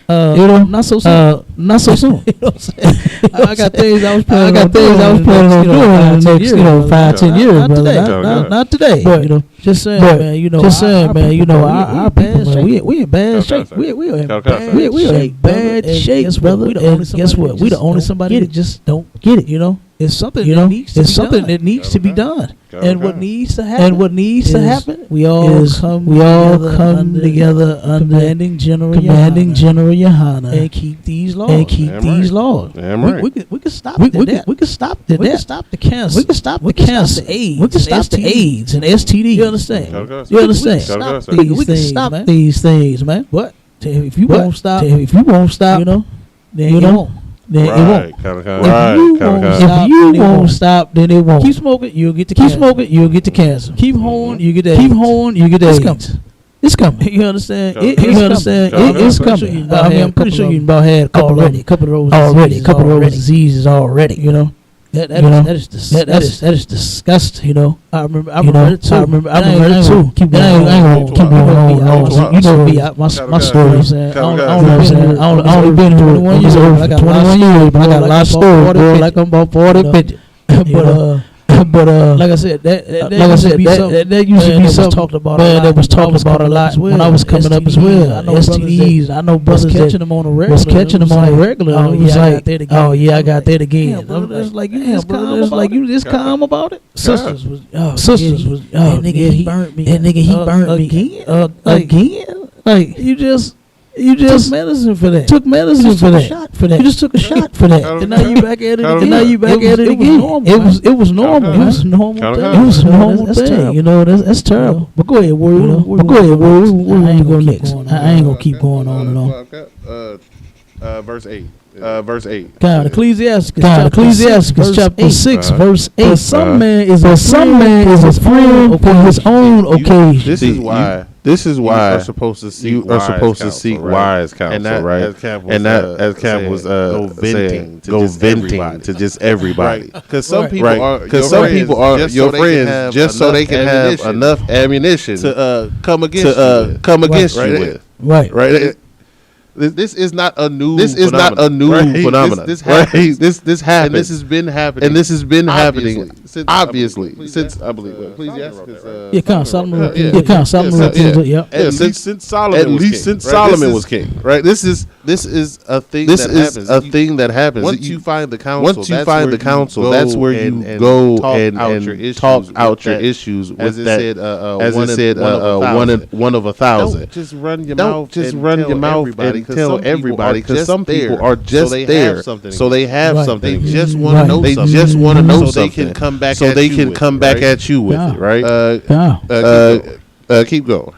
Not so soon. You know what I'm saying? I got things I was planning on doing in the next, 5-10 years, brother. Not today. But just saying, man. Our people, man, we in bad shape. We are in bad shape, brother. And guess what? We the only somebody that just don't get it. It's something that needs to be done. And what needs to happen? We all come together under commanding General Yohana and keep these laws. Damn right. We can stop that. We can stop the cancer. We can stop the cancer. AIDS. We can stop the AIDS and STD. You understand? We can stop these things, man. But if you won't stop, then you won't. Then it won't. If you won't stop, then it won't. Keep smoking, you'll get the cancer. Keep hoeing, you get that. It's coming. You understand? It's coming. I'm pretty sure you about had a couple of those diseases already. That is disgusting. You know, I remember it too. I remember it too. Keep going on. You know me. My story. I only been here 21 years. I got 21 years, but I got a lot of stories, bro. Like I'm about 40 bitches. But like I said, that used to be something talked about. That was talked about a lot when I was coming up as well. I know STDs. I know brothers catching them on a regular. Was catching them on a regular. Oh yeah, I got that again. It's like you just calm about it. Sisters was nigga he burnt me. That nigga he burnt me again. Like you just took medicine for that. You just took a shot for that. And now you back at it again. It was normal. It was a normal thing. You know, that's terrible. But go ahead, Warrior. Where you go next? I ain't gonna keep going on and on. Verse 8. God, Ecclesiastes chapter 6, verse 8. Some man is a friend for his own occasion. This is why you are supposed to seek wise counsel, right? And that, as Cap was saying, go venting to just everybody. Because some people are your friends just so they can have enough ammunition to come against you with. Right. This is not a new phenomenon. This happens. This happens. And this has been happening. Obviously since I believe Ecclesiastes. Since Solomon was king. Right. This is a thing that happens. Once you find the council, that's where you go and talk out your issues. As it said, one of 1,000. Don't just run your mouth and tell everybody, because some people are just there, so they have something. They just want to know something. They just want to know something. So they can come back at you with it, right? Keep going.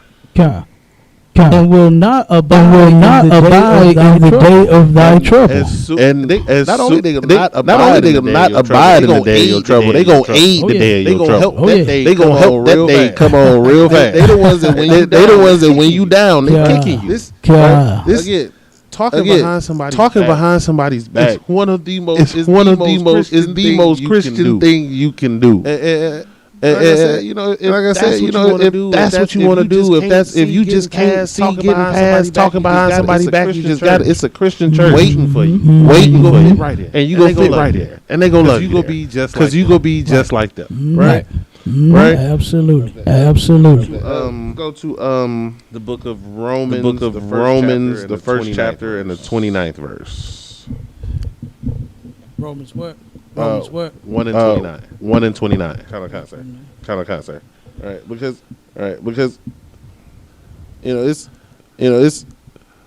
And will not abide in the day of thy trouble. Not only they not abide in the day of your trouble, they gonna aid the day of your trouble. They gonna help that day come on real fast. They the ones that when you down, they kicking you. This again. Talking behind somebody's back. It's one of the most Christian thing you can do. Like I said, if that's what you want to do, if you just can't see getting past talking behind somebody's back, you just got it. It's a Christian church waiting for you, and you gonna fit right there, and they gonna love you because you gonna be just like them, right? Right, absolutely. Go to the book of Romans, the first chapter and the 29th verse. Romans what? 1 and 29. Kind of concert. All right, because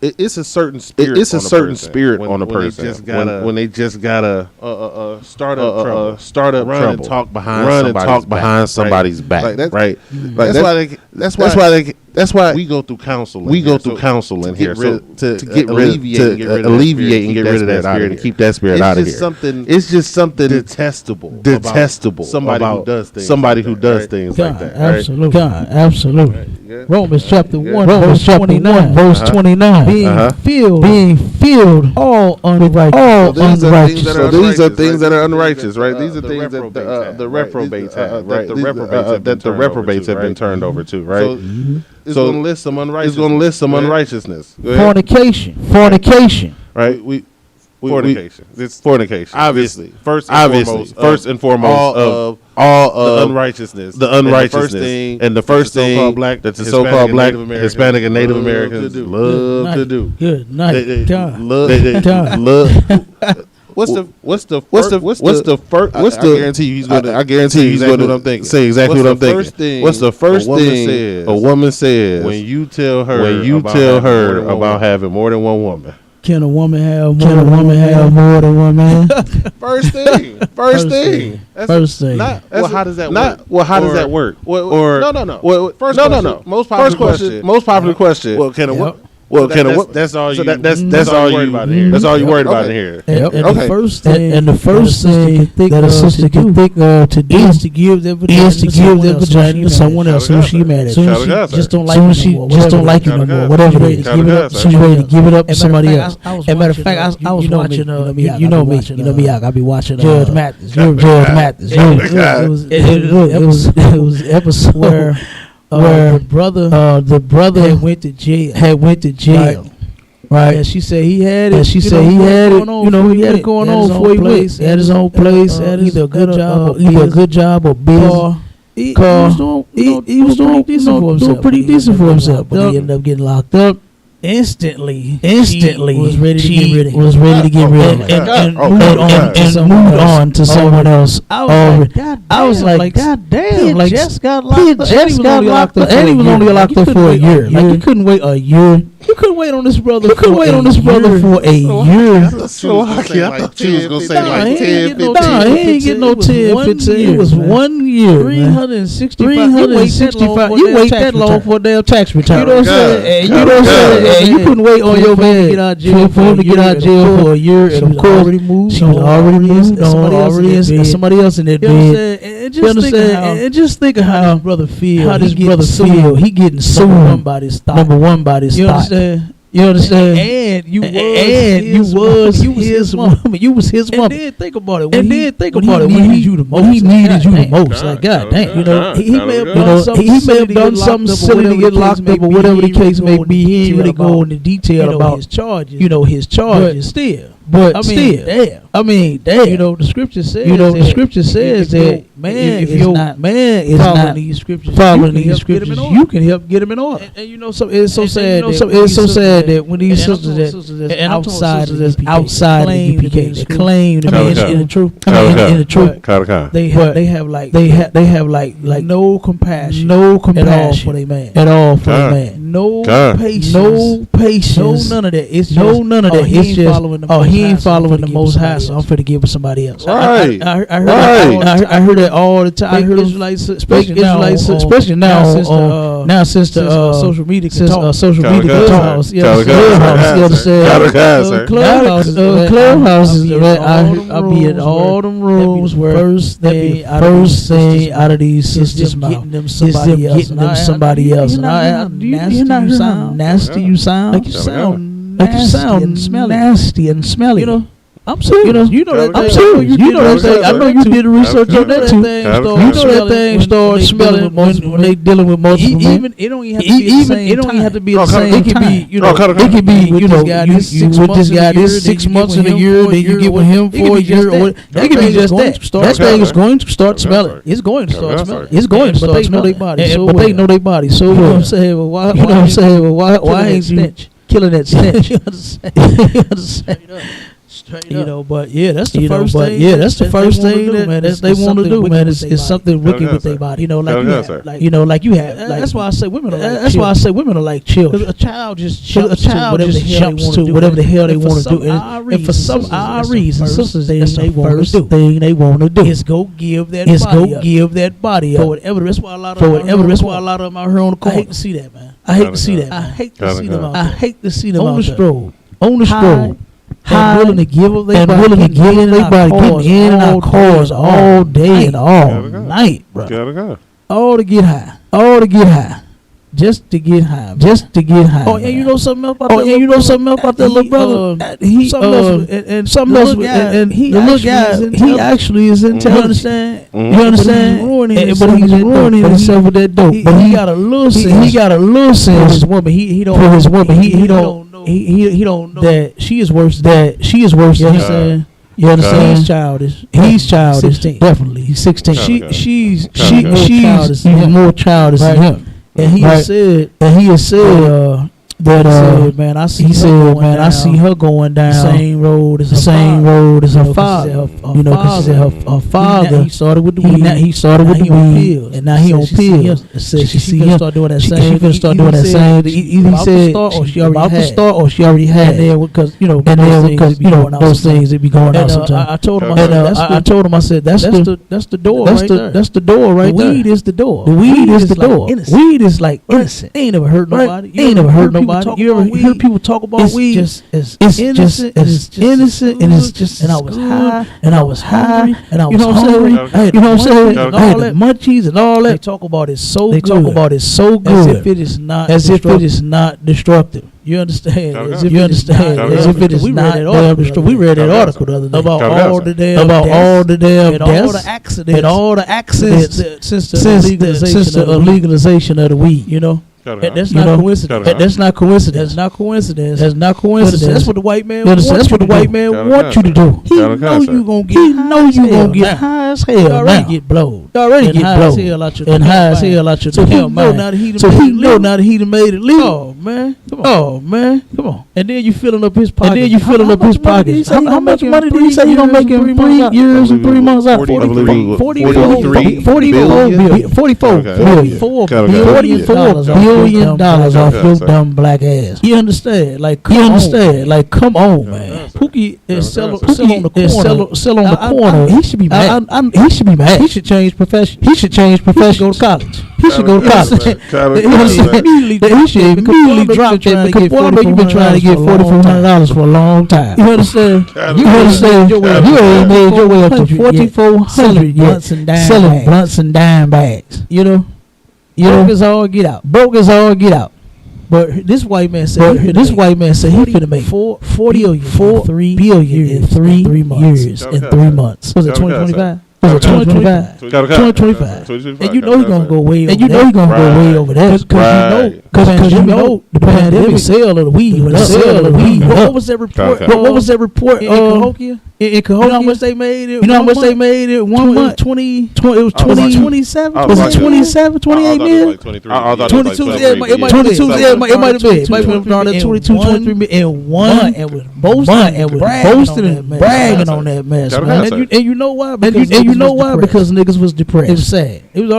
it's a certain spirit. It's a certain spirit on a person when they just gotta start up trouble, run and talk behind somebody's back, right? That's why we go through counseling. Here to alleviate and get rid of that spirit and keep that spirit out of here. It's just something detestable. Somebody who does things like that. Absolutely. Romans chapter 1, verse 29. Being filled all unrighteousness. So these are things that are unrighteous, right? These are things that the reprobates have, right? That the reprobates have been turned over to, right? It's going to list some unrighteousness. Fornication. Right? Fornication. It's fornication. Obviously. First and foremost of all the unrighteousness. And the first thing that the so-called black, Hispanic, and Native Americans love to do. Good night. What's the first? I guarantee you he's gonna do what I'm thinking. Say exactly what I'm thinking. What's the first thing a woman says when you tell her about having more than one woman? Can a woman have more than one man? First thing. How does that work? No. Most popular question. Well, can a Well, that's all you. That's all you worried about in here. That's all you worried about in here. And the first thing that a sister can think of to do is to give their vagina to someone else who she mad at. Just don't like you no more. Whatever it is, she's ready to give it up to somebody else. As a matter of fact, I was watching. You know me. I be watching Judge Mathis. It was episode where the brother had went to jail. Right. And she said he had it. He had it going on before he went. He had his own place. Had either a good job or business. He was doing pretty decent for himself. But he ended up getting locked up. Instantly, was ready to get rid of him and moved on to someone else. I was like, God damn! Like, just got locked up, and he was only locked up for a year. Like, you couldn't wait a year. You couldn't wait on this brother. For a year. So I thought you was gonna say like 10, 15. Nah, he ain't getting no 10, 15. It was 1 year. 365. You wait that long for a damn tax return. You know what I'm saying? And you couldn't wait on your man to get out of jail for a year. And of course, she was already moved on. Somebody else in that bed. And just think of how this brother feel. He getting sued. Number one by this stock. You understand? And you was his woman. You was his woman. And then think about it. When he needed you the most. Like, God damn. He may have done something silly to get locked up or whatever the case may be. He ain't really go into detail about his charges. But I mean, damn. The scripture says. That if your man is not following these scriptures, you can help get him in order. And it's so sad. It's so sad that when these sisters that's outside of the UPK, they claim to be in the truth. They have like no compassion at all for their man. No patience. No none of that. It's just he ain't following the Most High, so I'm finna give it somebody else. Right. I heard that all the time. I heard Israelites, especially now since the social media can talk. Clubhouses. I be in all them rooms where first thing out of these sisters' mouth is them getting them somebody else. You nasty. You sound like you sound nasty and smelly. I'm serious. I'm serious. I know you did the research on that too. That thing started smelling when they dealing with multiple men. It don't even have to be at the same time. It could be you with this guy this 6 months in a year, then you get with him for a year, or it could be just that. That thing is going to start smelling. It's going to start smelling. It's going to start smelling. But they know their body. So what I'm saying? Why ain't you killing that stench? You understand? But that's the first thing. That's the first thing that they want to do, man. Is something wicked with their body. Like you have. That's why I say women are like children. A child just jumps to whatever the hell they want to do. And for some odd reason, sisters, that's the first thing they want to do is go give that body up. For whatever. That's why a lot of them out here on the court. I hate to see that, man. I hate to see them on the stroll. And willing to give up their body, getting in and out cars all day and all night, bro. All to get high. Just to get high. Oh, and you know something else about that little brother? He actually is intelligent. You understand? But he's ruining himself with that dope. But he got a little sense for his woman. He don't know that she is worse. You understand? He's childish. He's childish. 16. Definitely, he's 16. She's even more childish than him. And he has said that man, I see her going down the same road as her father. Because she said her father. He started with the weed. He started with the weed, and now he on pills. She see him start doing that same. She finna start doing that same. Either he said about to start, or she already had. And then because those things they be going out sometimes. I told him. I said that's the door. That's the door right there. The weed is the door. The weed is the door. Weed is like innocent. Ain't never hurt nobody. about it. You ever heard people talk about weed? It's just innocent, and it's just. And I was high, and I was hungry, and I was hungry. You know what I'm saying? I had the munchies and all that. They talk about it so good. As if it is not destructive. You understand? As if it is not damn destructive. We read that article the other day about all the damn deaths and all the accidents since the legalization of the weed. You know. That's not coincidence. That's not coincidence. That's what the white man wants. That's what the white man wants you to do. He know you gonna get high as hell. You already get blowed. And high as hell out your damn mind. So he know now that he done made it legal. Oh man, come on. And then you filling up his pocket. How much money did he say he gonna make in 3 years and 3 months out? 44 billion off your dumb black ass. You understand? Like, come on, man. Pookie is sell on the corner. He should be mad. He should change profession. Go to college. He should go to college. He should immediately drop that because you've been trying to get $4,400 for a long time. You understand? You ain't made your way up to 4,400 yet selling blunts and dime bags. You know? Broke as all get out. But this white man said he finna make $4 billion in 3 years and 3 months. Was it 2025? Was it 2025? And you know he's gonna go way over that. Because you know the pandemic sale of the weed. What was that report? What was that report in Cahokia? In Cahokia, you know how much they made it? 1 month? 27? Was it 27, 28 million? 22, it might have been. It might have been 22, 23 million in 1 month and was boasting and bragging on that mess, man. And you know why? Because niggas was depressed. It was sad. It was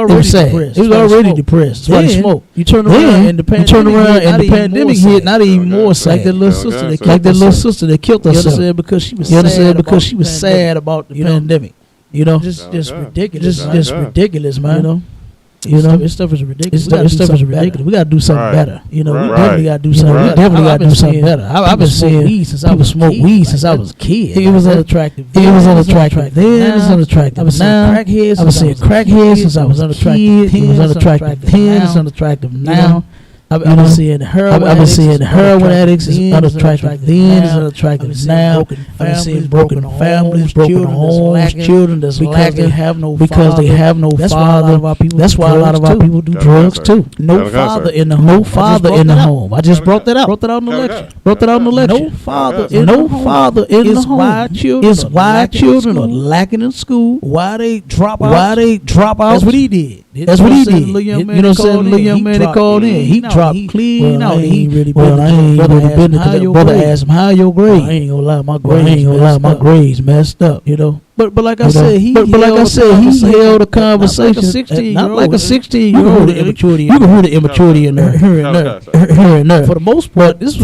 already depressed. That's why they smoked. You turn around and the pandemic hit, not even more sad. Like that little sister that killed herself. You understand? Because she was sad about the pandemic. You know, just ridiculous. Just ridiculous, man. You know, this stuff is ridiculous. We gotta do something better. You know, we definitely gotta do something. Better. I've been seeing people smoke weed since I was a kid. It was unattractive. Then it was unattractive. I've been seeing crackheads since I was unattractive. It was unattractive. Then it's unattractive now. I've been seeing heroin addicts is unattractive. Then is unattractive now. I've been seeing broken families, broken homes, children that's lacking because they have no father. That's why a lot of our people do drugs too. No father in the home. I just brought that out. Brought that out in the lecture. No father in the home is why children are lacking in school. Why they drop out. That's what he did. You know what I'm saying? Little young man that called in. He dropped clean out. I ain't really been to that. Brother asked him, how your grades? I ain't gonna lie, my grades messed up, you know. But like I said, he held a conversation. Not like a 16-year-old. You can hear the immaturity in there. Here and there. For the most part, this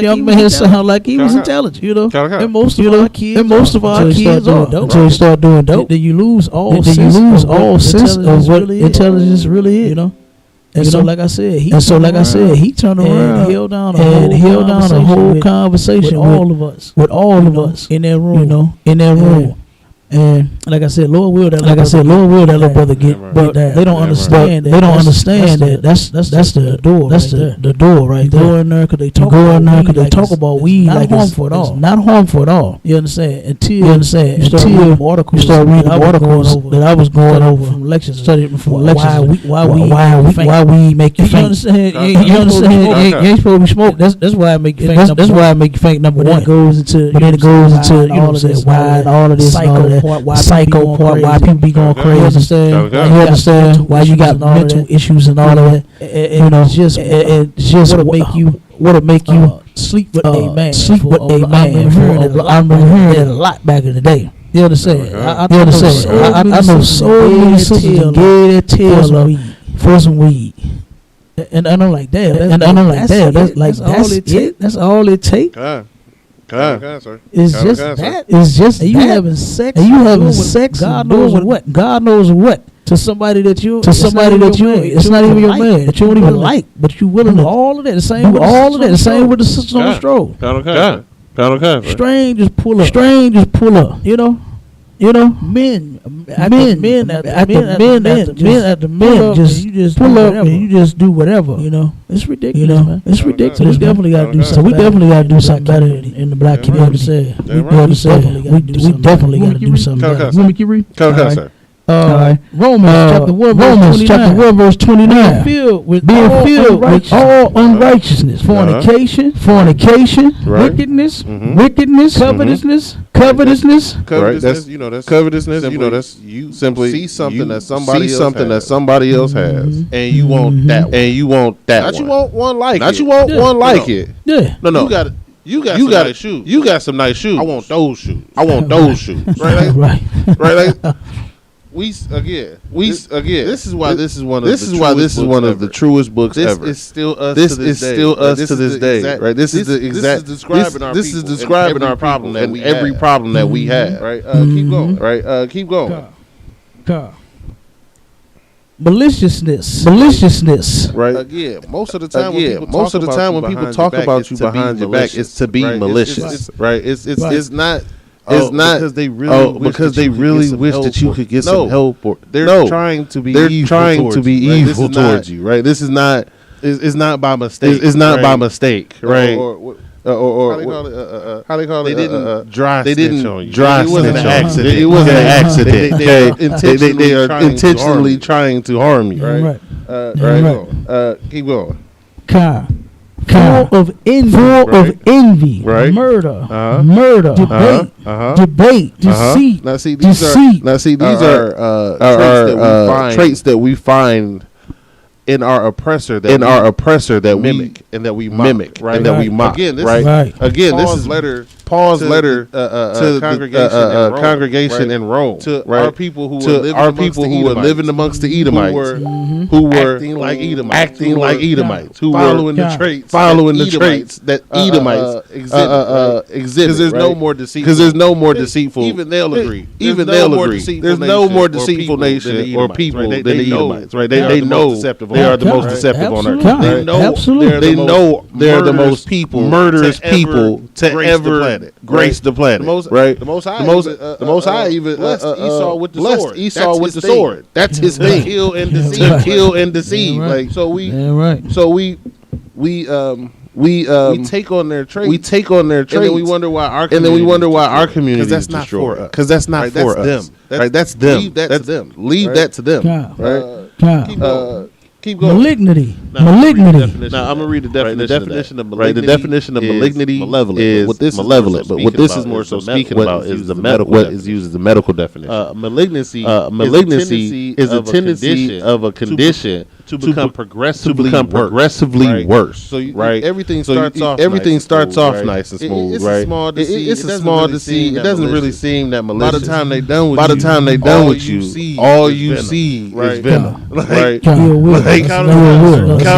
young man had sound like he was intelligent, you know. And most of our kids are. Until you start doing dope, then you lose all sense of what intelligence really is, you know. And so, like I said, he turned around and held down a whole conversation with all of us in that room, you know, And like I said, Lord will that little brother get, but they don't understand that. That's the door. That's the door right there. Go in there because they talk about weed like it's not harmful at all. You understand? Until you start reading articles that I was going over from lectures, studying from lectures. Why we make you faint? You understand? You ain't supposed to be smoking. That's why I make you faint. That's why I make you faint. Number one. It goes into all of this, why all of this, all of that. Psycho part, why people be going crazy. You understand why you got mental issues and all of that. You know, just what'll make you sleep with a man. I'm hearing it a lot back in the day. You understand? I know so many sisters that gave their tails up for some weed. And I know like that. That's all it takes. It's just that. It's just and you having sex. God knows what. to somebody that you it's not even your man that you don't even like, but you willing to do all of that. The same with the sisters on the stroll. Pound on contract. Strangers pull up. You know, men just pull up and you just do whatever. You know, it's ridiculous. Man. It's ridiculous. So we definitely got to do something. We definitely got to do something better in the black community. We definitely got to do something better. Let me keep reading. Romans chapter 1 verse 29. Being filled with all unrighteousness, fornication, wickedness, covetousness. That's covetousness. That's you simply see something that somebody else has, and you want that. And you want that. Not you want one like it. Not you want one like it. Yeah. No. You got some nice shoes. I want those shoes. Right. Right. This is why this is one of the truest books ever. This is still us to this day. Right. This is describing our problem and every problem that we have. Right. Keep going. Right. Keep going. Maliciousness. Right. Again, most of the time when people talk about you behind your back, it's to be malicious. Right. It's not. It's not because they really wish that you could get some help, or they're trying to be evil towards you. Right. This is not. It's not by mistake. It's not by mistake. Right. Or how they call it? They didn't dry snitch on you. It wasn't an accident. It wasn't an accident. They are intentionally trying to harm you. Right. Keep going. Full of envy, right. murder, debate, deceit. Now see, these are traits that we find in our oppressor that we mimic and that we mock, right? And that we mock. Again, this is Paul's letter to the congregation in Rome, to our people who were living amongst the Edomites, who were acting like Edomites, who were following the traits that Edomites exhibit. Because there's no more deceitful. Even they'll agree. There's no more deceitful nation or people than the Edomites. Right? They know they are the most deceptive on earth. They know they're the most murderous people to ever grace the planet. The Most High even blessed Esau with the sword. That's his thing. Kill and deceive. Like so we take on their traits. And then we wonder why our community is destroyed. Because that's not for us. Right? That's them. Leave that to them. Right? Keep going. Malignity. Now I'm gonna read the definition of malignity. The definition of malignity is malevolent. But what this is more so speaking about is what is used as the medical definition. Malignancy is a tendency of a condition to become progressively worse. So everything starts off nice and smooth. Right? It's a small deceit. It doesn't really seem that malicious. By the time they done with you, all you see is venom. Right? Count them counts.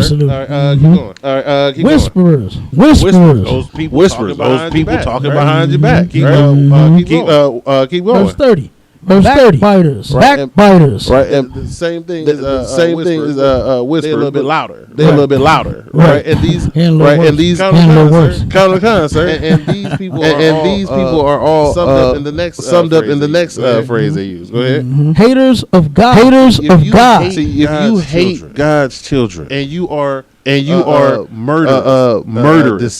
Keep going. All right, keep Whisperers. Those people talking behind your back. Keep going. Verse 30. Backbiters. Right. And the same thing is whisper. They're a little bit louder. Right. And these count the cons, sir. And these people are all summed up in the next phrase they use. Go ahead. Haters of God. See, if you hate God's children and you are murderous,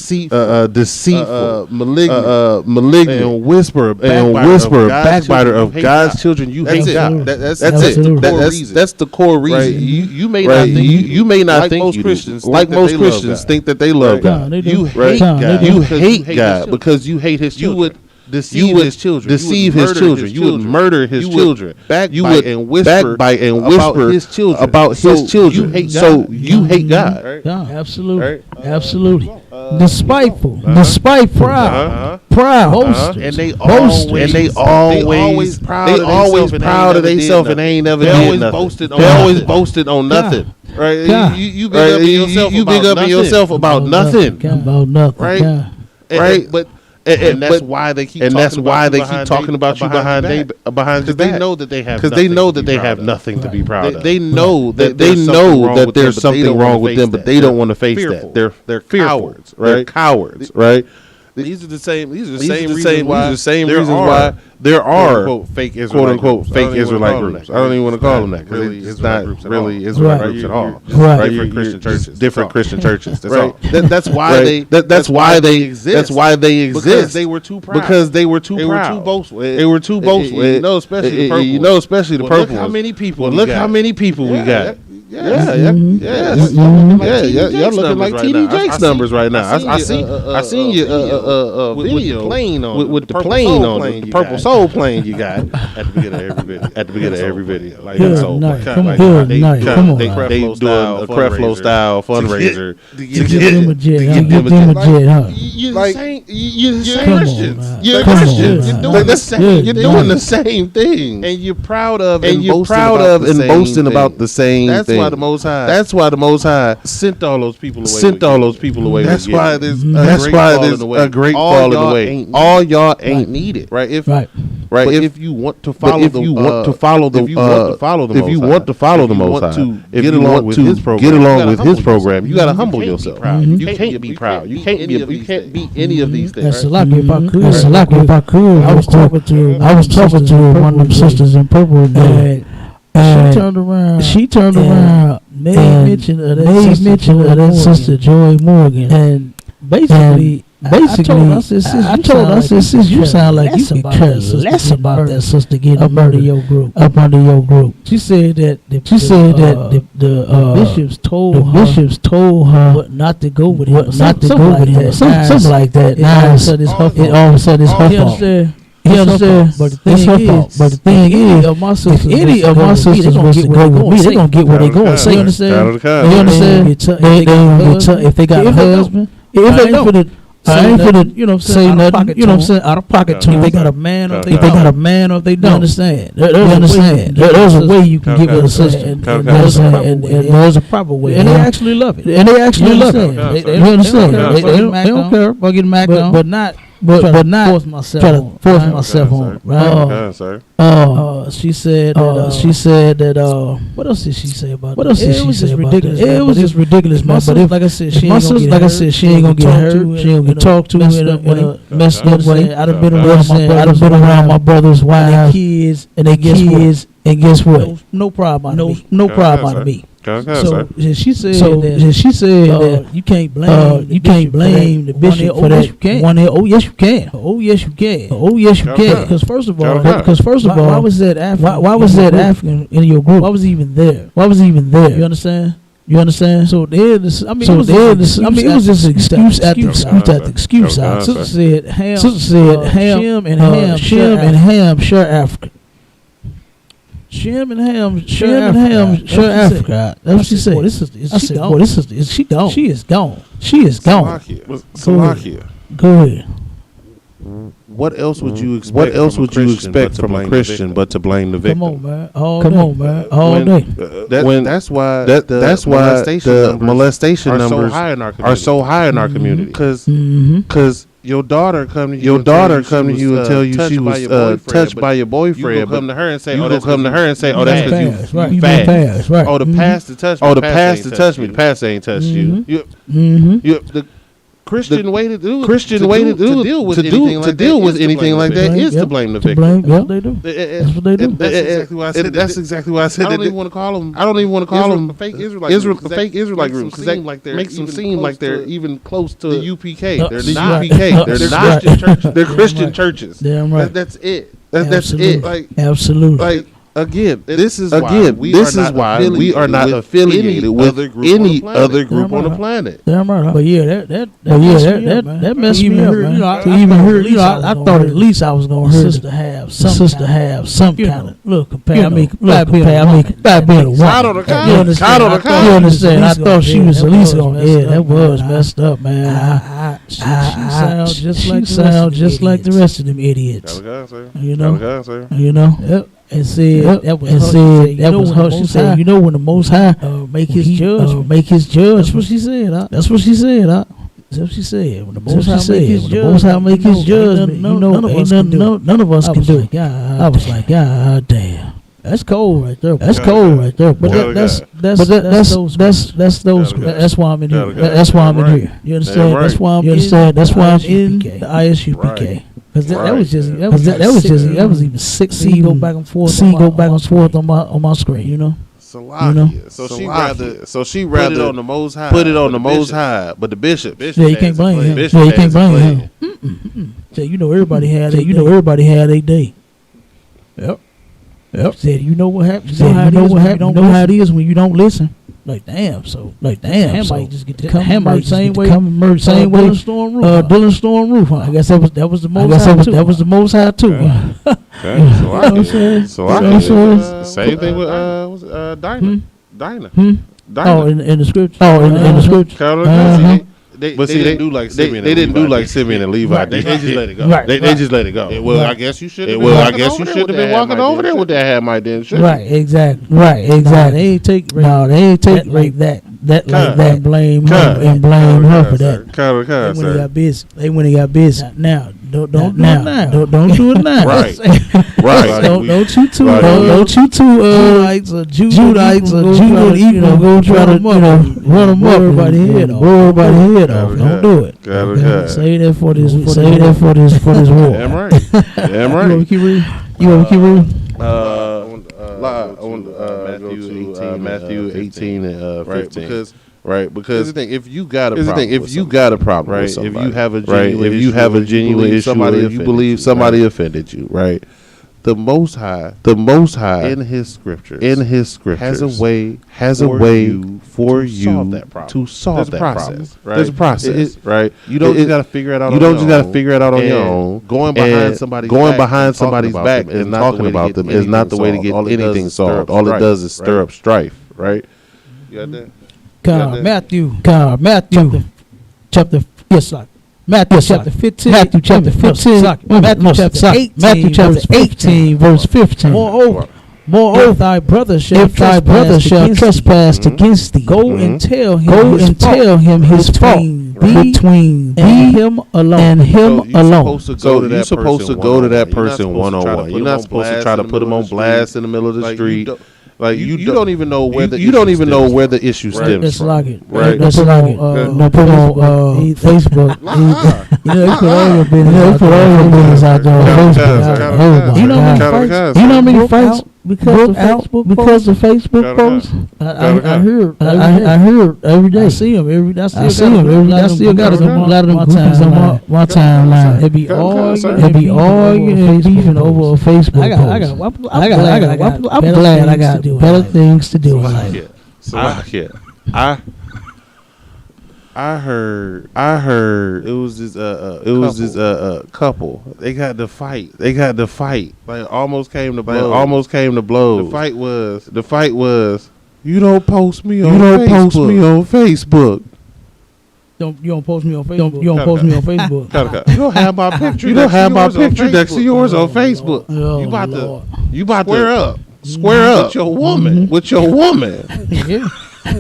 deceitful, malignant, and whisper, backbiter of God's children, you hate God. That's it. That's the core reason. Right? You may not think most Christians think that they love God. You hate God. You hate God because you hate His children. You would deceive his children. You would murder his children. You would backbite and whisper about his children. You hate God. Right? Yeah, absolutely. Absolutely. Despiteful. Proud. Boasters. And they always proud of themselves and ain't never did nothing. They always boasted on nothing. Right? You big up yourself about nothing. Right? Right? But And that's why they keep talking about you behind your back. Because they know that they have nothing to be proud of. They know that there's something wrong with them, but they don't want to face that. They're cowards, right? They're cowards, right? These are the same reasons why there are quote unquote fake Israelite groups. I don't even want to call them that because it's not really Israelite groups at all. Right? Different Christian churches. That's why they exist. That's why they exist. Because they were too proud. They were too boastful. Especially the purple. Look how many people. We got. Y'all looking like TD Jake's numbers right now. I seen your video with the plane on it, the purple soul plane you got at the beginning of every video. Like that's so come on, they doing a Creflo style fundraiser to get them a jet. You're Christians. You're doing the same thing, and you're proud of and boasting about the same thing. That's why the Most High sent all those people away. That's why there's a great falling away. All y'all ain't needed, right? If you want to follow the Most High, if you want to get along with His program, you got to humble yourself. You can't be proud. You can't be any of these things. That's if I could. I was talking to one of them sisters in Brotherhood. She turned around, made mention of that sister Joy Morgan, and basically, I told her, sis, you sound like you can care less about that sister getting up under your group. She said that the bishops told her not to go with him, something like that. Now all of a sudden it's her fault. You understand? But the thing is, if any of my sisters was to go with me, they're gonna get where they going. You understand? If they got a husband, if they don't, I ain't finna say nothing. Out of pocket to them. If they got a man or if they don't. You understand? There's a way you can get with a sister, and there's a proper way, and they actually love it. They understand? They don't care about getting macked on, but not force myself on. Right? She said that. What else did she say about that? It was just ridiculous. It was just ridiculous, man. But like I said, she ain't gonna get hurt. She ain't gonna get talked to in a messed up way. I'd have been around my brother's wives and their kids, and guess what? No problem out of me. So she said that you can't blame the bishop for that. Oh yes you can. Because first of all, why was that African in your group? Why was he even there? You understand? So it was just excuse after excuse. Sister said Ham and Ham share Africa. Shem and Ham, share Africa. That's what she said. Is she gone? She is gone. Salakia. Go ahead. What else would you expect from a Christian but to blame the victim? Come on, man. All day. That's why the molestation numbers are so high in our community. Because your daughter come to you and tell you she was touched by your boyfriend. You come to her and say, "Oh, that's because you fast." Right. Oh, the pastor touched me. The pastor ain't touched you. The Christian way to deal with anything like that is to blame the victim. Yeah, they do. That's what they do. That's exactly why I said. I don't even want to call them fake Israelite groups because that makes them seem like they're even close to the UPK. They're not UPK. They're not. They're Christian churches. Damn right. That's it. That's it. Like absolutely. Again, this is why we are not affiliated with any other group on the planet. Damn right. But yeah, that messed me up. I thought at least I was gonna hear sister have some kind of look. Being a woman. You understand? I thought she was at least gonna. Yeah, that was messed up, man. She sounds just like the rest of them idiots. You know. Yep. And said that was her. She said, when the Most High make his judge. That's what she said. That's what she said. When the Most High make His judgment, none of us can do it. I was like, God damn. That's cold right there. That's cold right there. But that's why I'm in here. That's why I'm in here. You understand? That's why I'm in the ISUPK. Because that was even 6 scene go back and forth on my screen. You know. So she rather put it on the Most High. Put it on the Most High. But the bishop. Yeah, you can't blame him. Yeah, you can't blame him. So you know everybody had a day. Yep. Said you know what happens. You know how it is when you don't listen. Like damn. Might just get to come same way. Dylan Storm Roof. I guess that was the Most High too. That was the Most High too. So same thing with Dinah. Oh, in the scripture. In the scripture. They didn't do like Simeon and Levi. They just let it go. They just let it go. Well, I guess you should have been walking over there with that Hamite then. Right, exactly. They ain't take that blame her for that. They went and got busy. Now, don't do it now. Don't do it now. Right. Don't you two Judites or Judah evil go try to run them up, everybody head off. Don't do it. Say that for this war. Damn right. You want me to keep reading? Matthew 18 and 15. Right, because the thing, if you got a problem, right? If you have a genuine issue, if you believe somebody offended you, right? The Most High in His scriptures has a way for you to solve that problem. Right? There's a process, right? You don't just got to figure it out. You don't just got to figure it out on your own. Going behind somebody's back and talking about them is not the way to get anything solved. All it does is stir up strife, right? You got that? Matthew chapter 15. Matthew chapter 18 verse 15. Moreover, if thy brother shall trespass against thee, go and tell him his fault between him alone. So you're supposed to go to that person one-on-one. You're not supposed to try to put him on blast in the middle of the street. Like you don't even know where the issue stems from. Right? That's like it. No, put on Facebook. They put all your business out there on Facebook. You know how many fights because of Facebook posts? I hear every day. I see them every day. I still got a lot of them groupies on my timeline. They be arguing and beefing over a Facebook post. I'm glad I got better things to do in life. I heard it was this couple. They got to fight. Like almost came to blows. The fight was you don't post me on Facebook. You don't post me on Facebook. You don't post me on Facebook. You don't have my picture. Next to yours on Facebook. You about to square up with your woman. Yeah.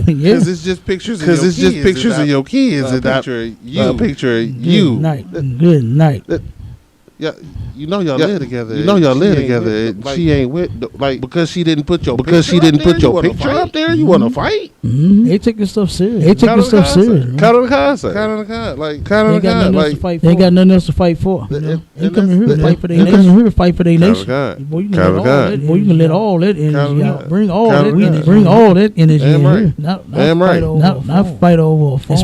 Because it's just pictures of your kids and not a picture of you. Good night. Yeah, you know y'all live together. And she ain't with because she didn't put your picture up there. You want to fight? Mm-hmm. They taking stuff serious. They ain't got nothing else to fight for. They come here to fight for their nation. Here to fight for their nation. Boy, you can let all that energy out. Bring all that energy in here. Not fight over a phone.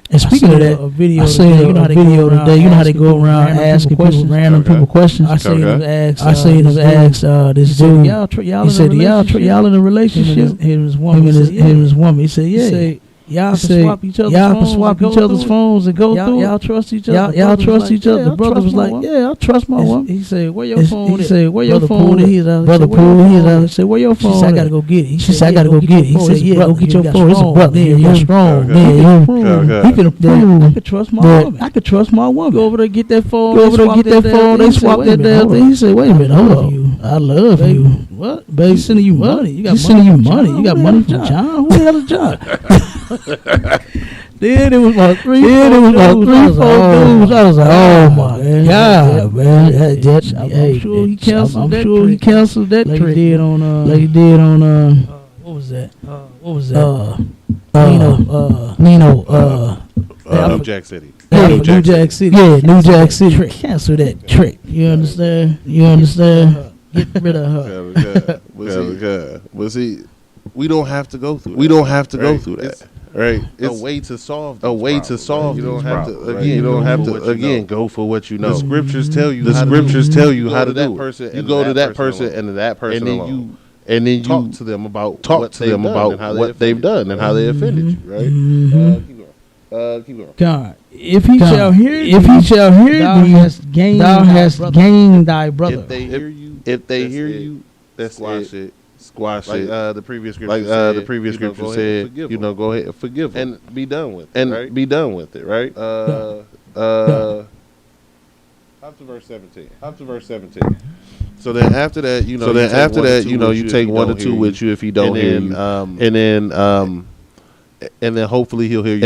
And speaking of that, a video I seen a video today. You know how they go around asking random people questions. I seen them ask this dude. He said, "Y'all in a relationship?" His woman. He said, "Yeah." Y'all can swap each other's phones and go through. Y'all trust each other. Y'all trust each other. The brother was like, "Yeah, I trust my woman." He said, "Where your phone?" He said, "Where your phone?" Brother Poole. He said, "Where your phone?" She said, "I gotta go get it." She said, "I gotta go get it." He said, "Yeah, go get your phone. It's a brother. You're strong. He can prove. I could trust my woman. Go over there, get that phone. They swap that damn thing. He said, "Wait a minute, hold up. I love you. What, baby? Sending you money. You got money. You got money from John. Who the hell is John?" Then it was about 3-4 dudes. I was like, oh my God, man. I'm sure he canceled that trick. Like he did on what was that? Nino. New Jack City. New Jack City. Yeah, New Jack City. Cancel that trick. You understand? Get rid of her. But see, we don't have to go through that. Right? It's a way to solve. You don't have to again. You don't have to go for what you know. The scriptures tell you. How to do it. You go to that person and that person alone. And then you talk to them about what they've done and how they offended you. Right? Keep going. God, if he shall hear thee, thou hast gained thy brother. If they hear you, that's squash it. The previous scripture said, go ahead and forgive them and be done with it. Right? Up to verse 17. So then after that, you take 1 or 2 with you if he don't hear you, and then hopefully he'll hear you.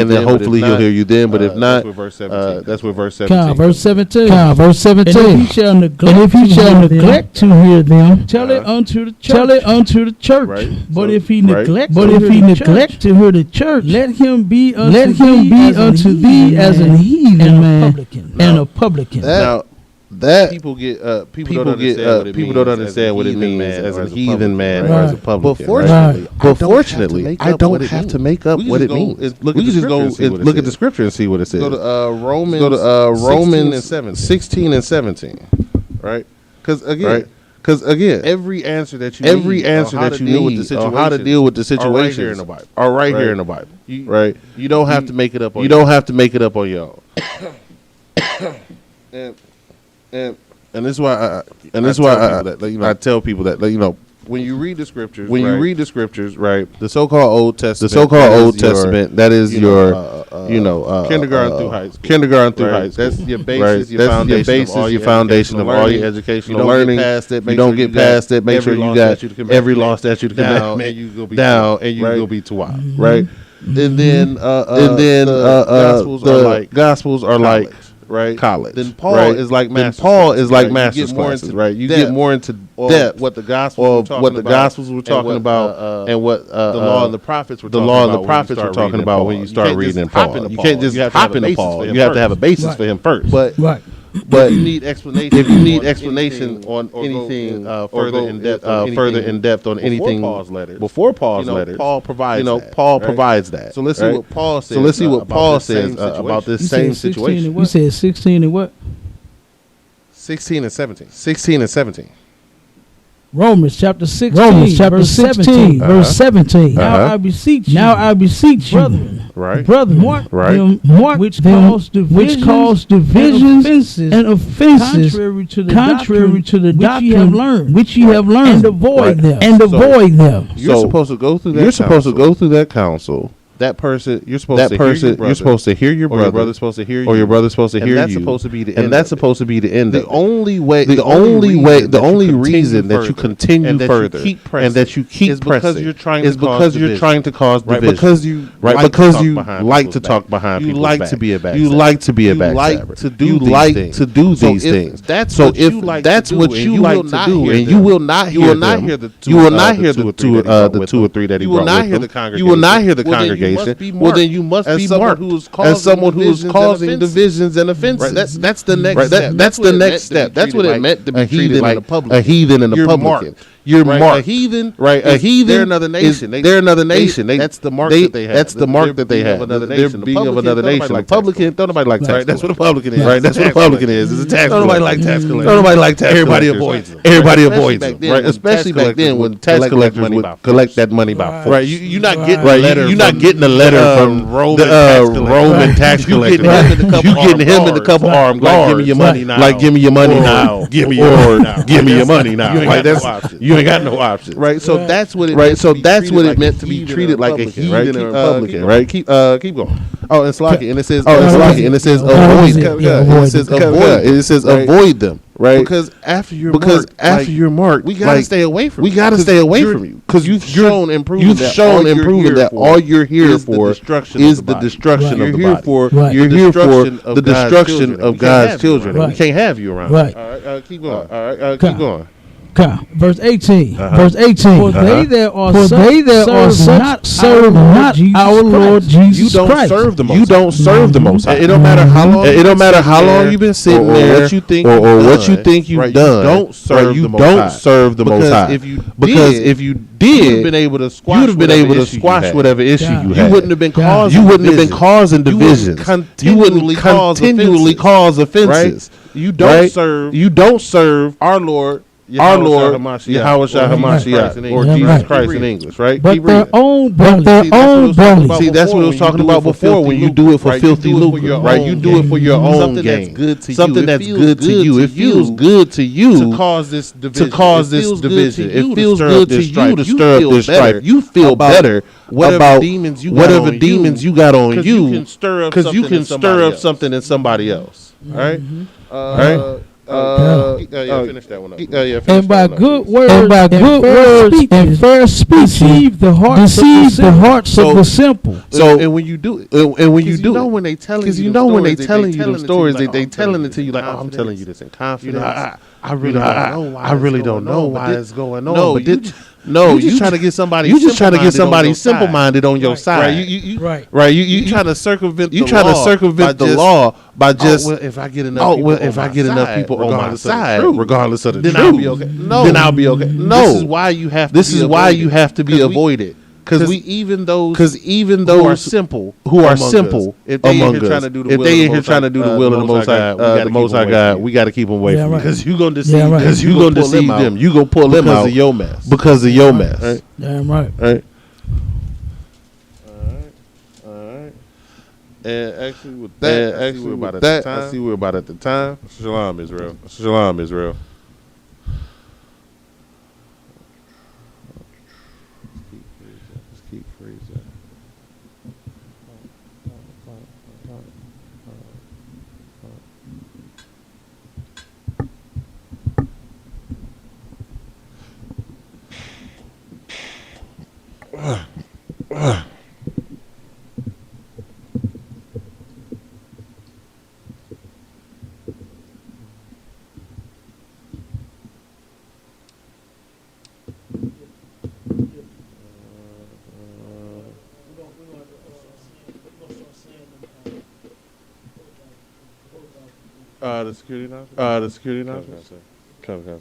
But if not, that's with verse 17. Verse 17. And if he shall neglect to hear them, tell it unto the church. Right. But if he neglect to hear the church, let him be unto thee as an heathen man and a publican. Now, that people don't understand what it means as a heathen man or as a publican. But fortunately, I don't have to make up what it means. We can just go look at the scripture and see what it says. Go to Romans 16 and 17. Right? Because again, every answer that you need on how to deal with the situation are right here in the Bible. Right? You don't have to make it up on your own. And this is why I tell people that when you read the scriptures, right, the so-called Old Testament, that is your kindergarten through high school. That's your basis, your foundation of all your educational learning. You don't get past it. Make sure you got every law, statute, commandment and you will be Tawaf, right? And then the Gospels are like. Right, college. Then Paul is like master's classes, right? You get more into depth what the Gospels were talking about, and what the law and the prophets were talking about when you start reading Paul. You can't just hop into Paul. You have to have a basis for him first. But you need explanation. If you need explanation on anything further in depth on anything before Paul's letters, Paul provides that. So let's see what Paul says. About this same situation. You said 16 and what? 16 and 17. Romans chapter 16, verse 17. Now I beseech you, brethren, mark which cause divisions and offenses contrary to the doctrine which ye have learned, and avoid them. You're supposed to go through that counsel. That person, you're supposed to hear your brother, or your brother's supposed to hear you, or your brother's supposed to hear you. That's supposed to be the end. And that's supposed to be the end. The only reason that you continue further and that you keep pressing is because you're trying to cause division. Because you like to talk behind people's back. You like to be a backstabber. You like to do these things. So if that's what you like to do, and you will not hear the 2 or 3 that he brought with him, you will not hear the congregation. Well, then you must be marked as someone who is causing divisions and offenses. Right. That's the next step. That's the next step. That's what it meant to be treated like a heathen and a publican. You're marked. A heathen, right? A heathen. They're another nation. They're another nation. That's the mark that they have. That's the mark that they have. They're being of another nation. A publican, don't nobody like tax. Right. That's what a publican is. Right. That's what a publican is. It's a tax. Don't nobody like tax collectors. Don't nobody like tax. Everybody avoids them. Everybody avoids them. Right. Especially back then when tax collectors would collect that money by force. Right. You're not getting a letter. You're not getting a letter from Roman tax collector. You getting him in a couple armed guards. Give me your money now. Like give me your money now. Give me your money now. Like that's. You ain't got no options, right? So that's what it. Right. So that's what it meant to be treated like a heathen and a Republican, right? Keep going. And it says avoid them. It says avoid them, right? Because after you're marked, we gotta stay away from. We gotta stay away from you because you've shown and proven that all you're here for is the destruction of the body. You're here for the destruction of God's children. We can't have you around. Right. All right, keep going. All right, keep going. Verse 18. Verse 18. For they that are such serve not our Lord Jesus Christ. You don't serve the Most High. It don't matter how long. It don't matter how long you've been sitting there, or what you think, or what you think you've done. You don't serve the Most High. Because if you did, you'd have been able to squash whatever issue you had. You wouldn't have been causing divisions. You wouldn't continually cause offenses. You don't serve our Lord. Yahushua HaMashiach, or Jesus Christ in English, right? But their own belly. See, that's what I was talking about before. When you do it for filthy lucre, right? You do it for your own gain. Something that's good to you. It feels good to you to cause this division. It feels good to you to stir up this strife. You feel better about whatever demons you got on you, because you can stir up something in somebody else. All right, all right. Finish that one up. And by good words and fair speech, deceive the hearts of the simple. So, and when you do it, when they telling you the stories, they telling it to you like, oh, I'm telling you this in confidence. I really don't know why it's going on. No, you just trying to get somebody. You just trying to get somebody simple-minded on your side. Right. You trying to circumvent. You trying to circumvent the law by just. If I get enough people on my side, regardless of the truth, then I'll be okay. No, then I'll be okay. No, this is why you have. This is why you have to be avoided. Because even those who are simple, if they ain't here trying to do the will of the Most High, the Most High God, we got to keep them away from because you gonna deceive. Because you gonna deceive them. You gonna pull them out because of your mess. Right? Damn right. Right. All right. And actually, with that, I see we're about at the time. Shalom, Israel. The security announcement? Come.